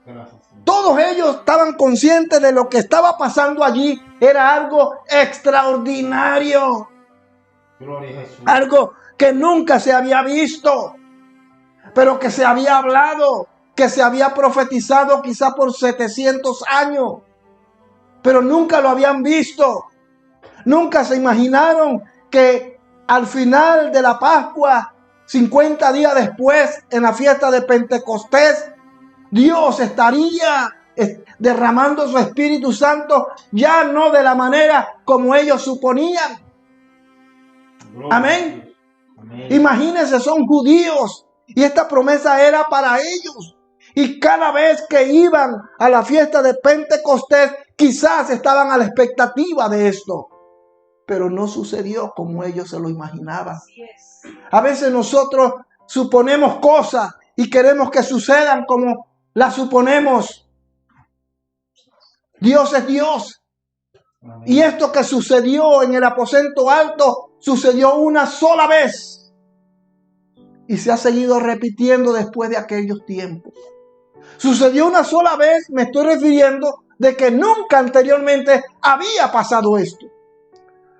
Gracias. Todos ellos estaban conscientes de lo que estaba pasando allí. Era algo extraordinario. Gloria a Jesús. Algo que nunca se había visto, pero que se había hablado, que se había profetizado quizá por 700 años, pero nunca lo habían visto. Nunca se imaginaron que al final de la Pascua, 50 días después, en la fiesta de Pentecostés, Dios estaría derramando su Espíritu Santo, ya no de la manera como ellos suponían. Gloria Amén. a Jesús. Amén. Imagínense, son judíos y esta promesa era para ellos. Y cada vez que iban a la fiesta de Pentecostés, quizás estaban a la expectativa de esto. Pero no sucedió como ellos se lo imaginaban. Así es. A veces nosotros suponemos cosas y queremos que sucedan como las suponemos. Dios es Dios. Amén. Y esto que sucedió en el aposento alto, sucedió una sola vez. Y se ha seguido repitiendo después de aquellos tiempos. Sucedió una sola vez, me estoy refiriendo de que nunca anteriormente había pasado esto.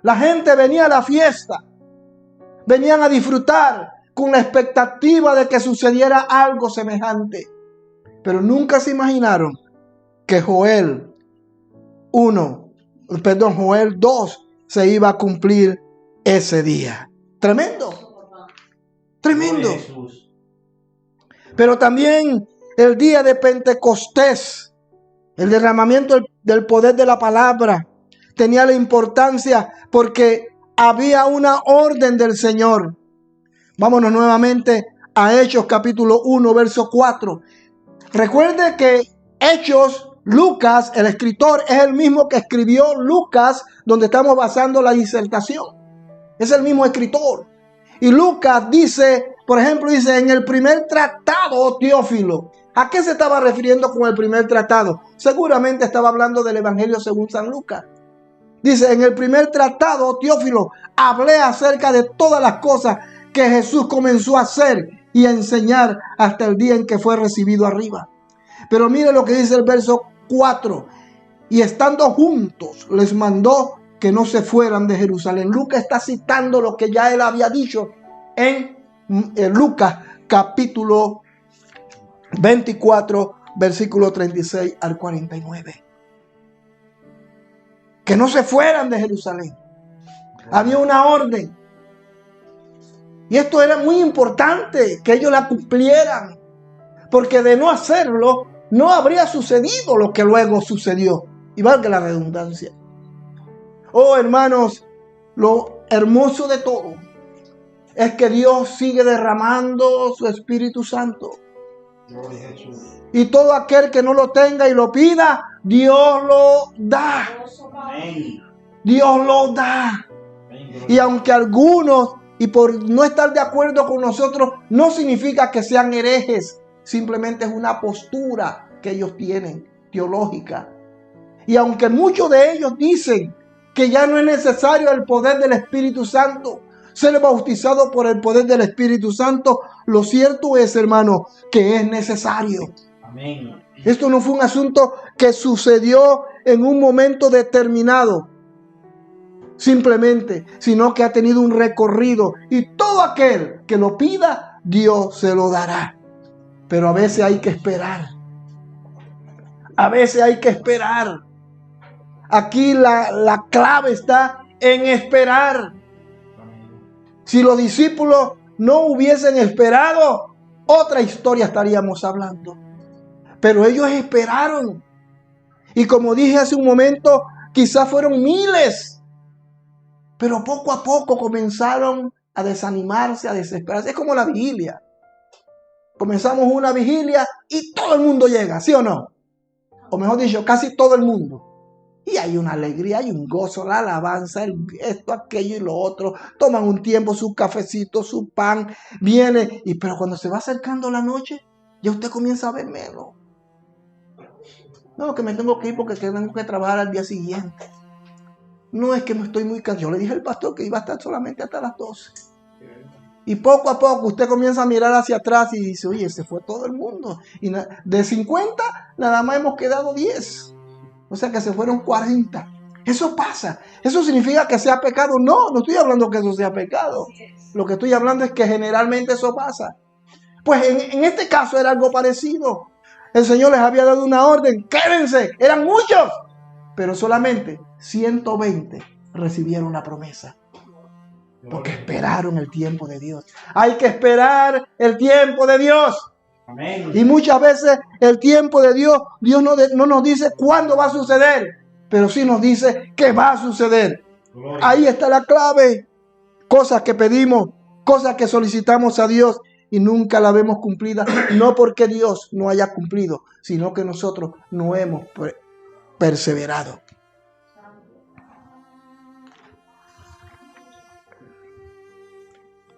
La gente venía a la fiesta, venían a disfrutar con la expectativa de que sucediera algo semejante. Pero nunca se imaginaron que Joel 2 se iba a cumplir ese día. Tremendo, tremendo. Gloria a Jesús. Pero también el día de Pentecostés, el derramamiento del poder de la palabra, tenía la importancia porque había una orden del Señor. Vámonos nuevamente a Hechos capítulo 1, verso 4. Recuerde que Hechos, Lucas, el escritor, es el mismo que escribió Lucas, donde estamos basando la disertación. Es el mismo escritor. Y Lucas dice, por ejemplo, dice en el primer tratado, Teófilo. ¿A qué se estaba refiriendo con el primer tratado? Seguramente estaba hablando del Evangelio según San Lucas. Dice, en el primer tratado, Teófilo, hablé acerca de todas las cosas que Jesús comenzó a hacer y a enseñar hasta el día en que fue recibido arriba. Pero mire lo que dice el verso 4. Y estando juntos, les mandó que no se fueran de Jerusalén. Lucas está citando lo que ya él había dicho en Lucas capítulo 24, versículo 36 al 49. Que no se fueran de Jerusalén. Había una orden. Y esto era muy importante, que ellos la cumplieran. Porque de no hacerlo, no habría sucedido lo que luego sucedió. Y valga la redundancia. Oh, hermanos, lo hermoso de todo es que Dios sigue derramando su Espíritu Santo. Gloria a Jesús. Y todo aquel que no lo tenga y lo pida, Dios lo da. Amén. Dios lo da. Amén. Gloria Y aunque algunos, y por no estar de acuerdo con nosotros, no significa que sean herejes. Simplemente es una postura que ellos tienen, teológica. Y aunque muchos de ellos dicen que ya no es necesario el poder del Espíritu Santo, ser bautizado por el poder del Espíritu Santo, lo cierto es, hermano, que es necesario. Amén. Esto no fue un asunto que sucedió en un momento determinado, simplemente, sino que ha tenido un recorrido. Y todo aquel que lo pida, Dios se lo dará. Pero a veces hay que esperar. A veces hay que esperar. Aquí la clave está en esperar. Si los discípulos no hubiesen esperado, otra historia estaríamos hablando. Pero ellos esperaron. Y como dije hace un momento, quizás fueron miles. Pero poco a poco comenzaron a desanimarse, a desesperarse. Es como la vigilia. Comenzamos una vigilia y todo el mundo llega, ¿sí o no? O mejor dicho, casi todo el mundo. Y hay una alegría, hay un gozo, la alabanza, esto, aquello y lo otro. Toman un tiempo, su cafecito, su pan, viene. Pero cuando se va acercando la noche, ya usted comienza a ver menos. No, que me tengo que ir porque tengo que trabajar al día siguiente. No es que me estoy muy cansado. Yo le dije al pastor que iba a estar solamente hasta las 12. Y poco a poco usted comienza a mirar hacia atrás y dice, oye, se fue todo el mundo. Y de 50 nada más hemos quedado 10. O sea que se fueron 40. Eso pasa. ¿Eso significa que sea pecado? No, no estoy hablando que eso sea pecado. Lo que estoy hablando es que generalmente eso pasa. Pues en este caso era algo parecido. El Señor les había dado una orden. Quédense, eran muchos. Pero solamente 120 recibieron la promesa. Porque esperaron el tiempo de Dios. Hay que esperar el tiempo de Dios. Amén. Y muchas veces el tiempo de Dios, Dios no nos dice cuándo va a suceder, pero sí nos dice que va a suceder. Gloria. Ahí está la clave. Cosas que pedimos, cosas que solicitamos a Dios y nunca la vemos cumplida. No porque Dios no haya cumplido, sino que nosotros no hemos perseverado.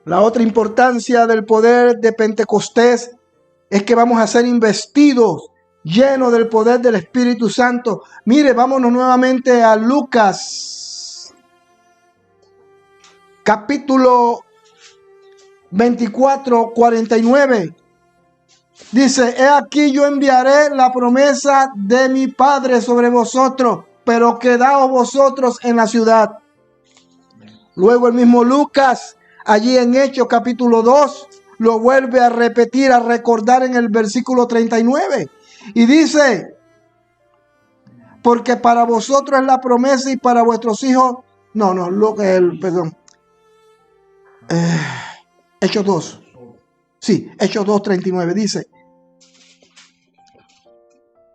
La otra importancia del poder de Pentecostés es que vamos a ser investidos, llenos del poder del Espíritu Santo. Mire, vámonos nuevamente a Lucas, capítulo 24, 49. Dice, he aquí yo enviaré la promesa de mi Padre sobre vosotros, pero quedaos vosotros en la ciudad. Luego el mismo Lucas, allí en Hechos capítulo 2, lo vuelve a repetir, a recordar en el versículo 39. Y dice, porque para vosotros es la promesa y para vuestros hijos. Hechos 2. Sí, Hechos 2, 39 dice.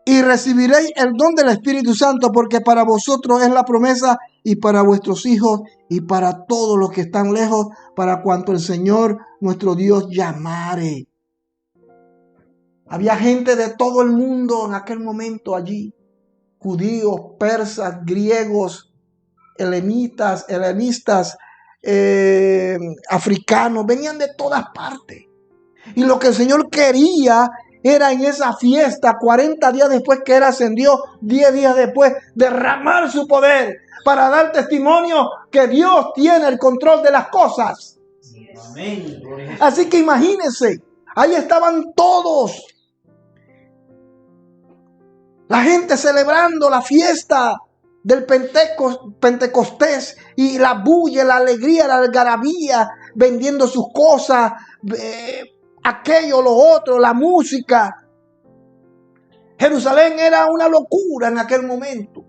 Y recibiréis el don del Espíritu Santo, porque para vosotros es la promesa y para vuestros hijos y para todos los que están lejos, para cuanto el Señor nuestro Dios llamare. Había gente de todo el mundo en aquel momento allí. Judíos, persas, griegos, helenistas, africanos, venían de todas partes. Y lo que el Señor quería era en esa fiesta, 40 días después que Él ascendió, 10 días después, derramar su poder para dar testimonio que Dios tiene el control de las cosas. Amén. Así que imagínense, ahí estaban todos. La gente celebrando la fiesta del Pentecostés y la bulla, la alegría, la algarabía, vendiendo sus cosas, aquello, lo otro, la música. Jerusalén era una locura en aquel momento.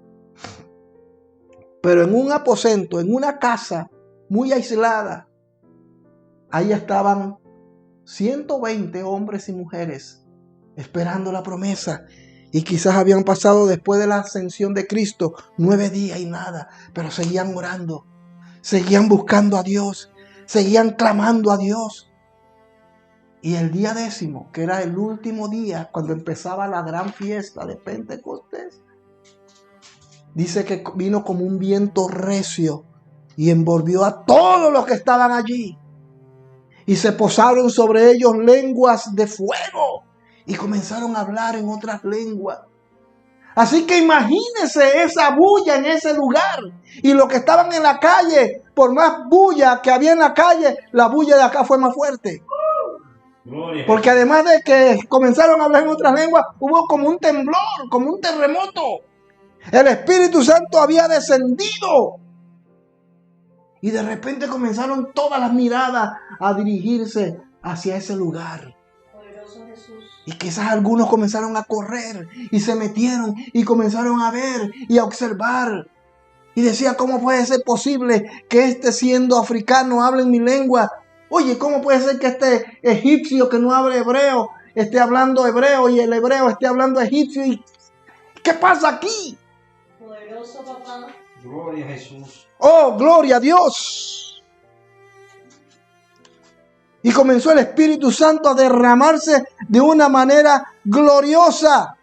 Pero en un aposento, en una casa muy aislada, ahí estaban 120 hombres y mujeres esperando la promesa. Y quizás habían pasado después de la ascensión de Cristo 9 días y nada, pero seguían orando, seguían buscando a Dios, seguían clamando a Dios. Y el día 10, que era el último día, cuando empezaba la gran fiesta de Pentecostés, dice que vino como un viento recio y envolvió a todos los que estaban allí. Y se posaron sobre ellos lenguas de fuego y comenzaron a hablar en otras lenguas. Así que imagínense esa bulla en ese lugar. Y los que estaban en la calle, por más bulla que había en la calle, la bulla de acá fue más fuerte. Gloria. Porque además de que comenzaron a hablar en otras lenguas, hubo como un temblor, como un terremoto. El Espíritu Santo había descendido. Y de repente comenzaron todas las miradas a dirigirse hacia ese lugar. Poderoso Jesús. Y quizás algunos comenzaron a correr y se metieron y comenzaron a ver y a observar. Y decía, ¿cómo puede ser posible que siendo africano hable en mi lengua? Oye, ¿cómo puede ser que este egipcio que no habla hebreo esté hablando hebreo y el hebreo esté hablando egipcio? ¿Y qué pasa aquí? Poderoso papá. Gloria a Jesús. ¡Oh, gloria a Dios! Y comenzó el Espíritu Santo a derramarse de una manera gloriosa.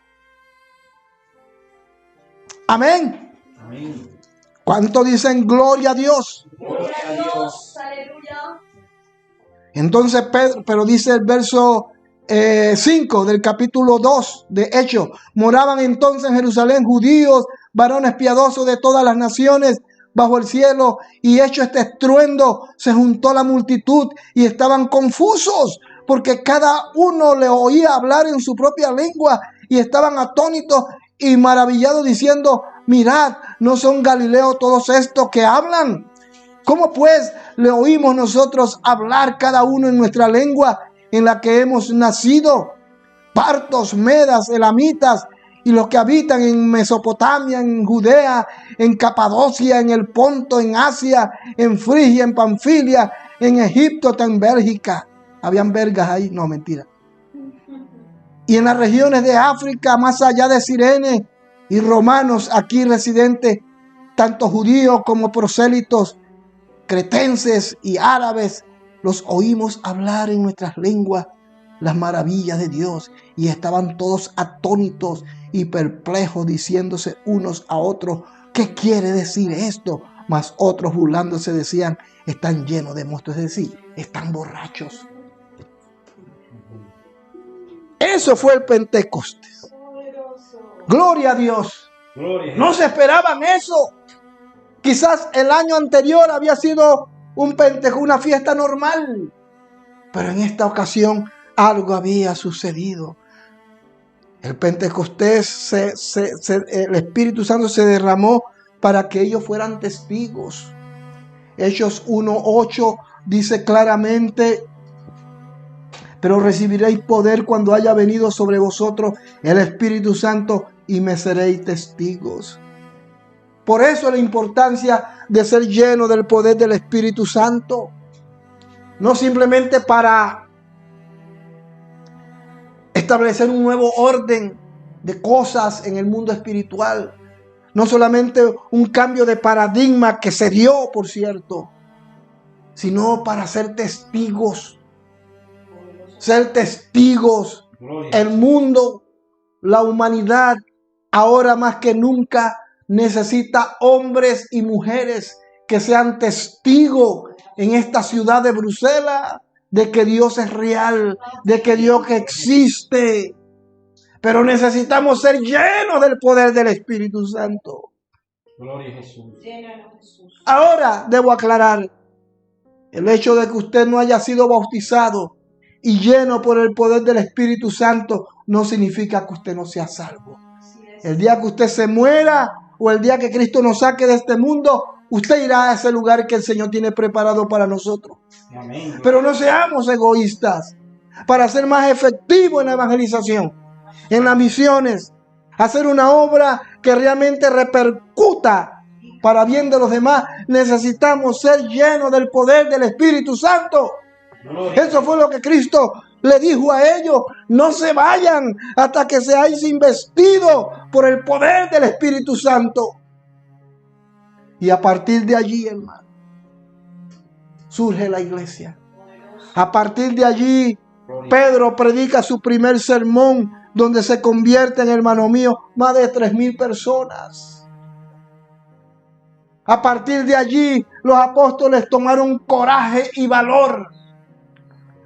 Amén. Amén. ¿Cuánto dicen gloria a Dios? Gloria a Dios. Aleluya. Entonces Pedro, pero dice el verso 5 del capítulo 2 de Hechos. Moraban entonces en Jerusalén judíos, varones piadosos de todas las naciones bajo el cielo, y hecho este estruendo, se juntó la multitud y estaban confusos, porque cada uno le oía hablar en su propia lengua, y estaban atónitos y maravillados, diciendo: mirad, ¿no son galileos todos estos que hablan? ¿Cómo pues le oímos nosotros hablar cada uno en nuestra lengua en la que hemos nacido? Partos, medas, elamitas y los que habitan en Mesopotamia, en Judea, en Capadocia, en el Ponto, en Asia, en Frigia, en Panfilia, en Egipto, hasta en Bélgica. Habían belgas ahí, no, mentira. Y en las regiones de África, más allá de Cirene, y romanos aquí residentes, tanto judíos como prosélitos, cretenses y árabes, los oímos hablar en nuestras lenguas las maravillas de Dios, y estaban todos atónitos y perplejos, diciéndose unos a otros: ¿qué quiere decir esto? Mas otros, burlándose, decían: están llenos de mosto, es decir, están borrachos. Eso fue el Pentecostés. Gloria a Dios. No se esperaban eso. Quizás el año anterior había sido un Pentecostés, una fiesta normal, pero en esta ocasión algo había sucedido. El Pentecostés, el Espíritu Santo se derramó para que ellos fueran testigos. Hechos 1:8 dice claramente: pero recibiréis poder cuando haya venido sobre vosotros el Espíritu Santo, y me seréis testigos. Por eso la importancia de ser lleno del poder del Espíritu Santo. No simplemente para establecer un nuevo orden de cosas en el mundo espiritual. No solamente un cambio de paradigma que se dio, por cierto, sino para ser testigos. Ser testigos. El mundo, la humanidad, ahora más que nunca necesita hombres y mujeres que sean testigos en esta ciudad de Bruselas de que Dios es real, de que Dios existe. Pero necesitamos ser llenos del poder del Espíritu Santo. Gloria a Jesús. Ahora debo aclarar: el hecho de que usted no haya sido bautizado y lleno por el poder del Espíritu Santo no significa que usted no sea salvo. El día que usted se muera, o el día que Cristo nos saque de este mundo, usted irá a ese lugar que el Señor tiene preparado para nosotros. Amén. Pero no seamos egoístas. Para ser más efectivos en la evangelización, en las misiones, hacer una obra que realmente repercuta para bien de los demás, necesitamos ser llenos del poder del Espíritu Santo. Eso fue lo que Cristo le dijo a ellos: no se vayan hasta que seáis investidos por el poder del Espíritu Santo. Y a partir de allí, hermano, surge la iglesia. A partir de allí, Pedro predica su primer sermón, donde se convierten, hermano mío, más de 3,000 personas. A partir de allí, los apóstoles tomaron coraje y valor.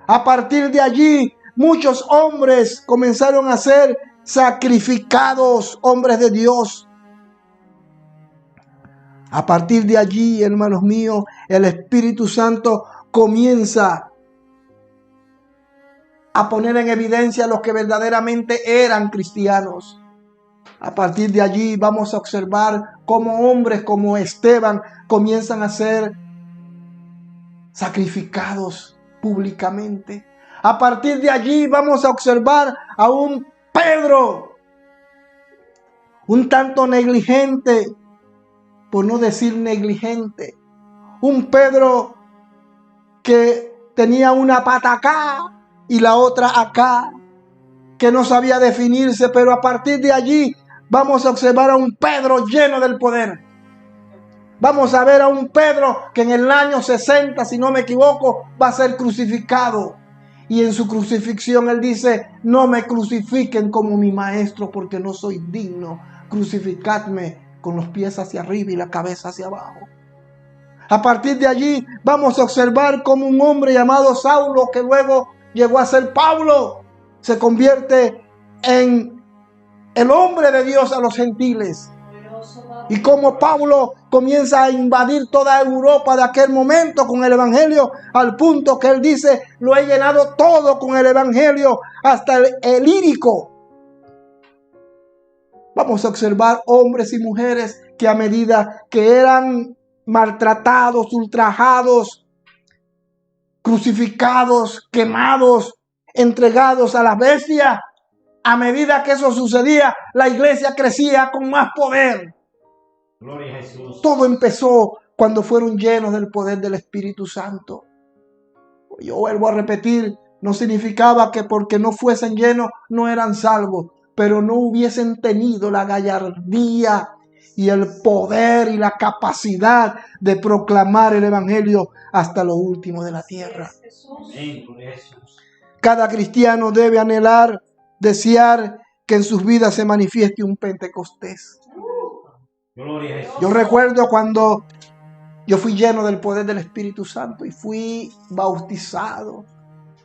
A partir de allí, muchos hombres comenzaron a ser sacrificados, hombres de Dios. A partir de allí, hermanos míos, el Espíritu Santo comienza a poner en evidencia a los que verdaderamente eran cristianos. A partir de allí vamos a observar cómo hombres como Esteban comienzan a ser sacrificados públicamente. A partir de allí vamos a observar a un Pedro un tanto negligente, por no decir negligente. Un Pedro que tenía una pata acá y la otra acá, que no sabía definirse, pero a partir de allí vamos a observar a un Pedro lleno del poder. Vamos a ver a un Pedro que en el año 60, si no me equivoco, va a ser crucificado. Y en su crucifixión él dice: no me crucifiquen como mi maestro, porque no soy digno. Crucificadme con los pies hacia arriba y la cabeza hacia abajo. A partir de allí vamos a observar como un hombre llamado Saulo, que luego llegó a ser Pablo, se convierte en el hombre de Dios a los gentiles. Y como Pablo comienza a invadir toda Europa de aquel momento con el evangelio, al punto que él dice: lo he llenado todo con el evangelio, hasta el lírico. Vamos a observar hombres y mujeres que a medida que eran maltratados, ultrajados, crucificados, quemados, entregados a la bestia, a medida que eso sucedía, la iglesia crecía con más poder. Gloria a Jesús. Todo empezó cuando fueron llenos del poder del Espíritu Santo. Yo vuelvo a repetir, no significaba que porque no fuesen llenos no eran salvos, pero no hubiesen tenido la gallardía y el poder y la capacidad de proclamar el evangelio hasta lo último de la tierra. Amén. Gloria a Jesús. Cada cristiano debe anhelar, desear que en sus vidas se manifieste un Pentecostés. Gloria a Jesús. Yo recuerdo cuando yo fui lleno del poder del Espíritu Santo y fui bautizado.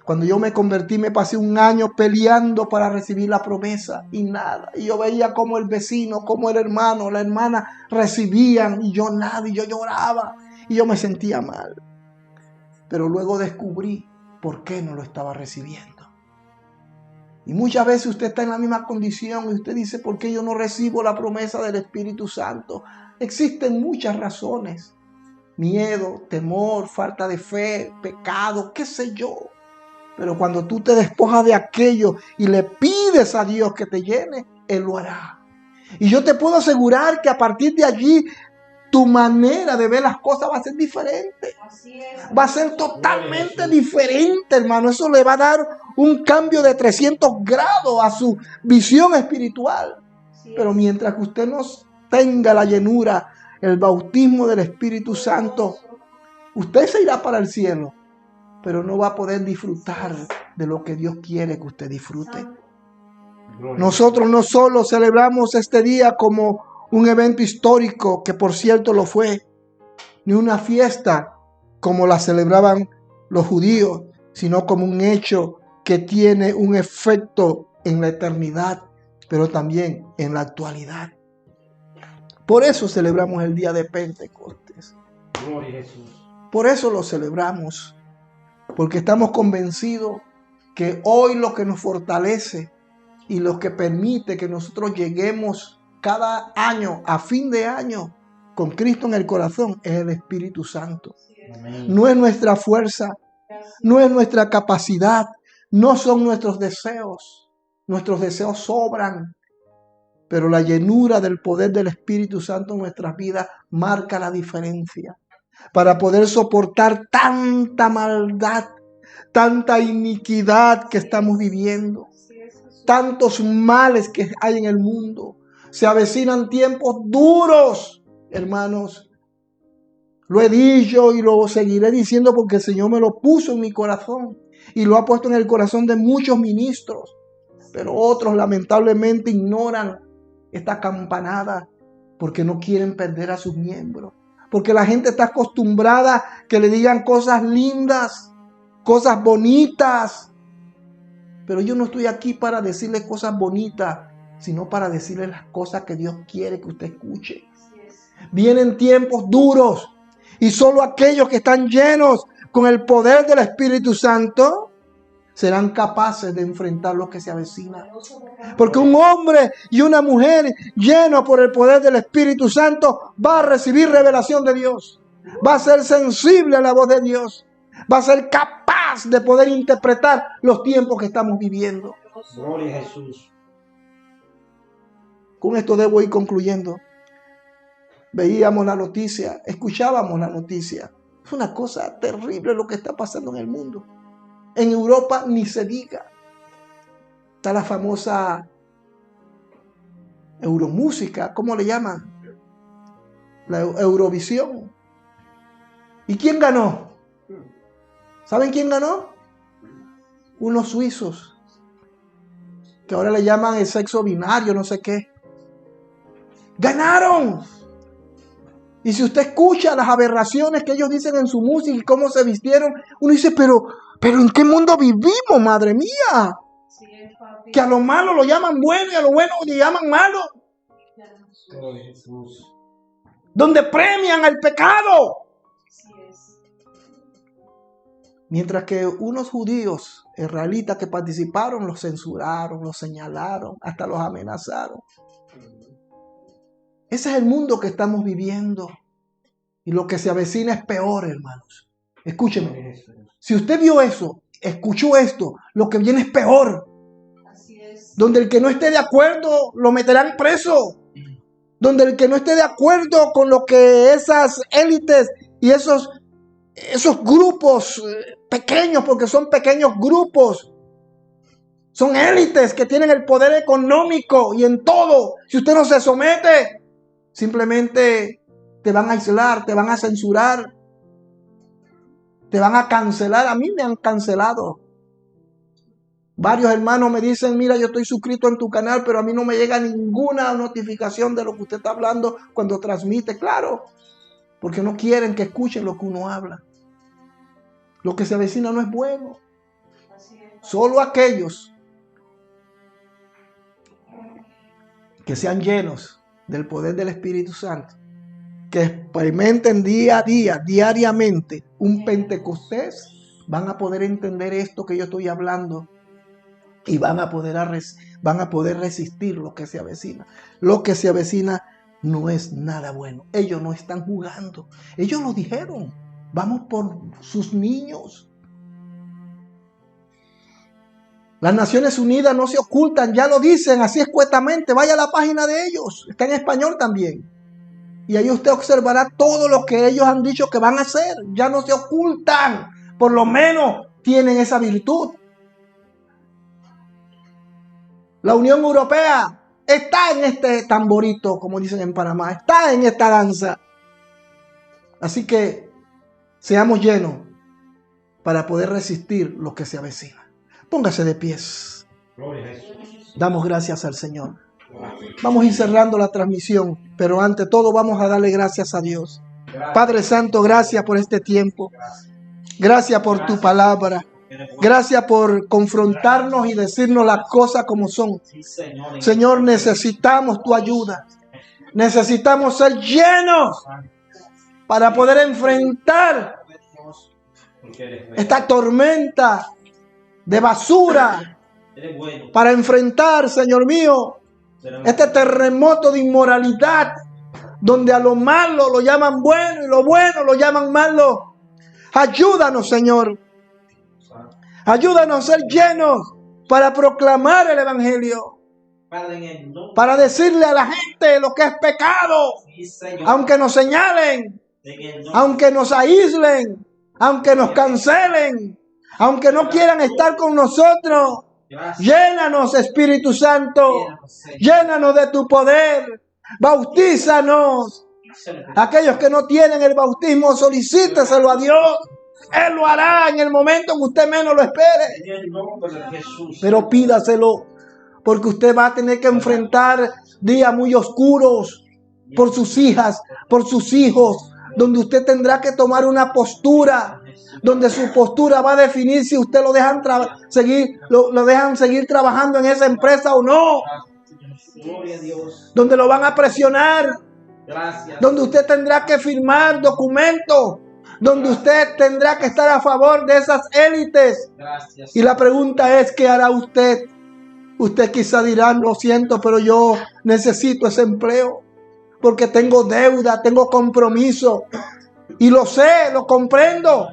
Cuando yo me convertí, me pasé un año peleando para recibir la promesa y nada. Y yo veía como el vecino, como el hermano, la hermana recibían y yo nada, y yo lloraba y yo me sentía mal. Pero luego descubrí por qué no lo estaba recibiendo. Y muchas veces usted está en la misma condición y usted dice: ¿por qué yo no recibo la promesa del Espíritu Santo? Existen muchas razones: miedo, temor, falta de fe, pecado, qué sé yo. Pero cuando tú te despojas de aquello y le pides a Dios que te llene, Él lo hará. Y yo te puedo asegurar que a partir de allí tu manera de ver las cosas va a ser diferente. Así es. Va a ser totalmente diferente, hermano. Eso le va a dar un cambio de 300 grados a su visión espiritual. Pero mientras que usted no tenga la llenura, el bautismo del Espíritu Santo, usted se irá para el cielo, pero no va a poder disfrutar de lo que Dios quiere que usted disfrute. Nosotros no solo celebramos este día como un evento histórico, que por cierto lo fue, ni una fiesta como la celebraban los judíos, sino como un hecho que tiene un efecto en la eternidad, pero también en la actualidad. Por eso celebramos el día de Pentecostés. Gloria a Jesús. Por eso lo celebramos, porque estamos convencidos que hoy lo que nos fortalece y lo que permite que nosotros lleguemos cada año, a fin de año, con Cristo en el corazón, es el Espíritu Santo. Amén. No es nuestra fuerza, no es nuestra capacidad, no son nuestros deseos. Nuestros deseos sobran, pero la llenura del poder del Espíritu Santo en nuestras vidas marca la diferencia. Para poder soportar tanta maldad, tanta iniquidad que estamos viviendo, tantos males que hay en el mundo. Se avecinan tiempos duros, hermanos. Lo he dicho y lo seguiré diciendo porque el Señor me lo puso en mi corazón y lo ha puesto en el corazón de muchos ministros. Pero otros lamentablemente ignoran esta campanada porque no quieren perder a sus miembros. Porque la gente está acostumbrada a que le digan cosas lindas, cosas bonitas. Pero yo no estoy aquí para decirle cosas bonitas, sino para decirle las cosas que Dios quiere que usted escuche. Vienen tiempos duros y solo aquellos que están llenos con el poder del Espíritu Santo serán capaces de enfrentar lo que se avecina. Porque un hombre y una mujer llenos por el poder del Espíritu Santo va a recibir revelación de Dios. Va a ser sensible a la voz de Dios. Va a ser capaz de poder interpretar los tiempos que estamos viviendo. Gloria a Jesús. Con esto debo ir concluyendo. Veíamos la noticia, escuchábamos la noticia. Es una cosa terrible lo que está pasando en el mundo. En Europa ni se diga. Está la famosa Euromúsica, ¿cómo le llaman? La Eurovisión. ¿Y quién ganó? ¿Saben quién ganó? Unos suizos, que ahora le llaman el sexo binario, no sé qué. ¡Ganaron! Y si usted escucha las aberraciones que ellos dicen en su música y cómo se vistieron, uno dice, pero ¿en qué mundo vivimos, madre mía? que a lo malo lo llaman bueno y a lo bueno le llaman malo. Gloria a Jesús. Donde premian al pecado. Así es. Mientras que unos judíos israelitas que participaron los censuraron, los señalaron, hasta los amenazaron. Ese es el mundo que estamos viviendo. Y lo que se avecina es peor, hermanos. Escúcheme. Si usted vio eso, escuchó esto, lo que viene es peor. Así es. Donde el que no esté de acuerdo lo meterán preso. Donde el que no esté de acuerdo con lo que esas élites y esos grupos pequeños, porque son pequeños grupos, son élites que tienen el poder económico y en todo. Si usted no se somete, simplemente te van a aislar, te van a censurar, te van a cancelar. A mí me han cancelado. Varios hermanos me dicen, mira, yo estoy suscrito en tu canal, pero a mí no me llega ninguna notificación de lo que usted está hablando cuando transmite. Claro, porque no quieren que escuchen lo que uno habla. Lo que se avecina no es bueno. Así es. Solo aquellos que sean llenos del poder del Espíritu Santo, que experimenten día a día, diariamente, un Pentecostés, van a poder entender esto que yo estoy hablando y van a poder resistir lo que se avecina. Lo que se avecina no es nada bueno. Ellos no están jugando. Ellos lo dijeron. Vamos por sus niños. Las Naciones Unidas no se ocultan, ya lo dicen así escuetamente. Vaya a la página de ellos. Está en español también. Y ahí usted observará todo lo que ellos han dicho que van a hacer. Ya no se ocultan. Por lo menos tienen esa virtud. La Unión Europea está en este tamborito, como dicen en Panamá. Está en esta danza. Así que seamos llenos para poder resistir lo que se avecina. Póngase de pies. Gloria a Jesús. Damos gracias al Señor. Vamos a ir cerrando la transmisión, pero ante todo vamos a darle gracias a Dios. Padre Santo, gracias por este tiempo. Gracias por tu palabra. Gracias por confrontarnos y decirnos las cosas como son. Señor, necesitamos tu ayuda. Necesitamos ser llenos para poder enfrentar esta tormenta de basura. Para enfrentar, Señor mío, este terremoto de inmoralidad, donde a lo malo lo llaman bueno y lo bueno lo llaman malo. Ayúdanos, Señor. Ayúdanos a ser llenos para proclamar el Evangelio. Para decirle a la gente lo que es pecado. Aunque nos señalen, aunque nos aíslen, aunque nos cancelen, aunque no quieran estar con nosotros. Llénanos, Espíritu Santo. Llénanos de tu poder. Bautízanos. Aquellos que no tienen el bautismo, solicíteselo a Dios. Él lo hará en el momento en que usted menos lo espere. Pero pídaselo, porque usted va a tener que enfrentar días muy oscuros por sus hijas, por sus hijos, donde usted tendrá que tomar una postura, donde su postura va a definir si usted lo dejan seguir trabajando en esa empresa o no. Donde lo van a presionar, donde usted tendrá que firmar documentos, donde usted tendrá que estar a favor de esas élites. Y la pregunta es, ¿qué hará usted? Usted quizá dirá, lo siento, pero yo necesito ese empleo, porque tengo deuda, tengo compromiso. Y lo sé, lo comprendo.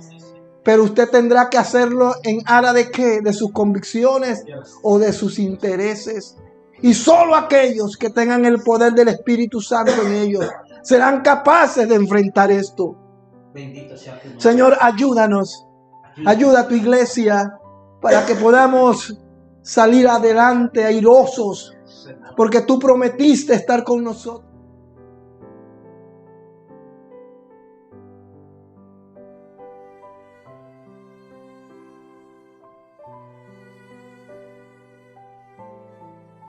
Pero usted tendrá que hacerlo en aras de ¿qué? De sus convicciones o de sus intereses. Y solo aquellos que tengan el poder del Espíritu Santo en ellos serán capaces de enfrentar esto. Bendito sea tu nombre. Señor, ayúdanos. Ayuda a tu iglesia para que podamos salir adelante airosos, porque tú prometiste estar con nosotros.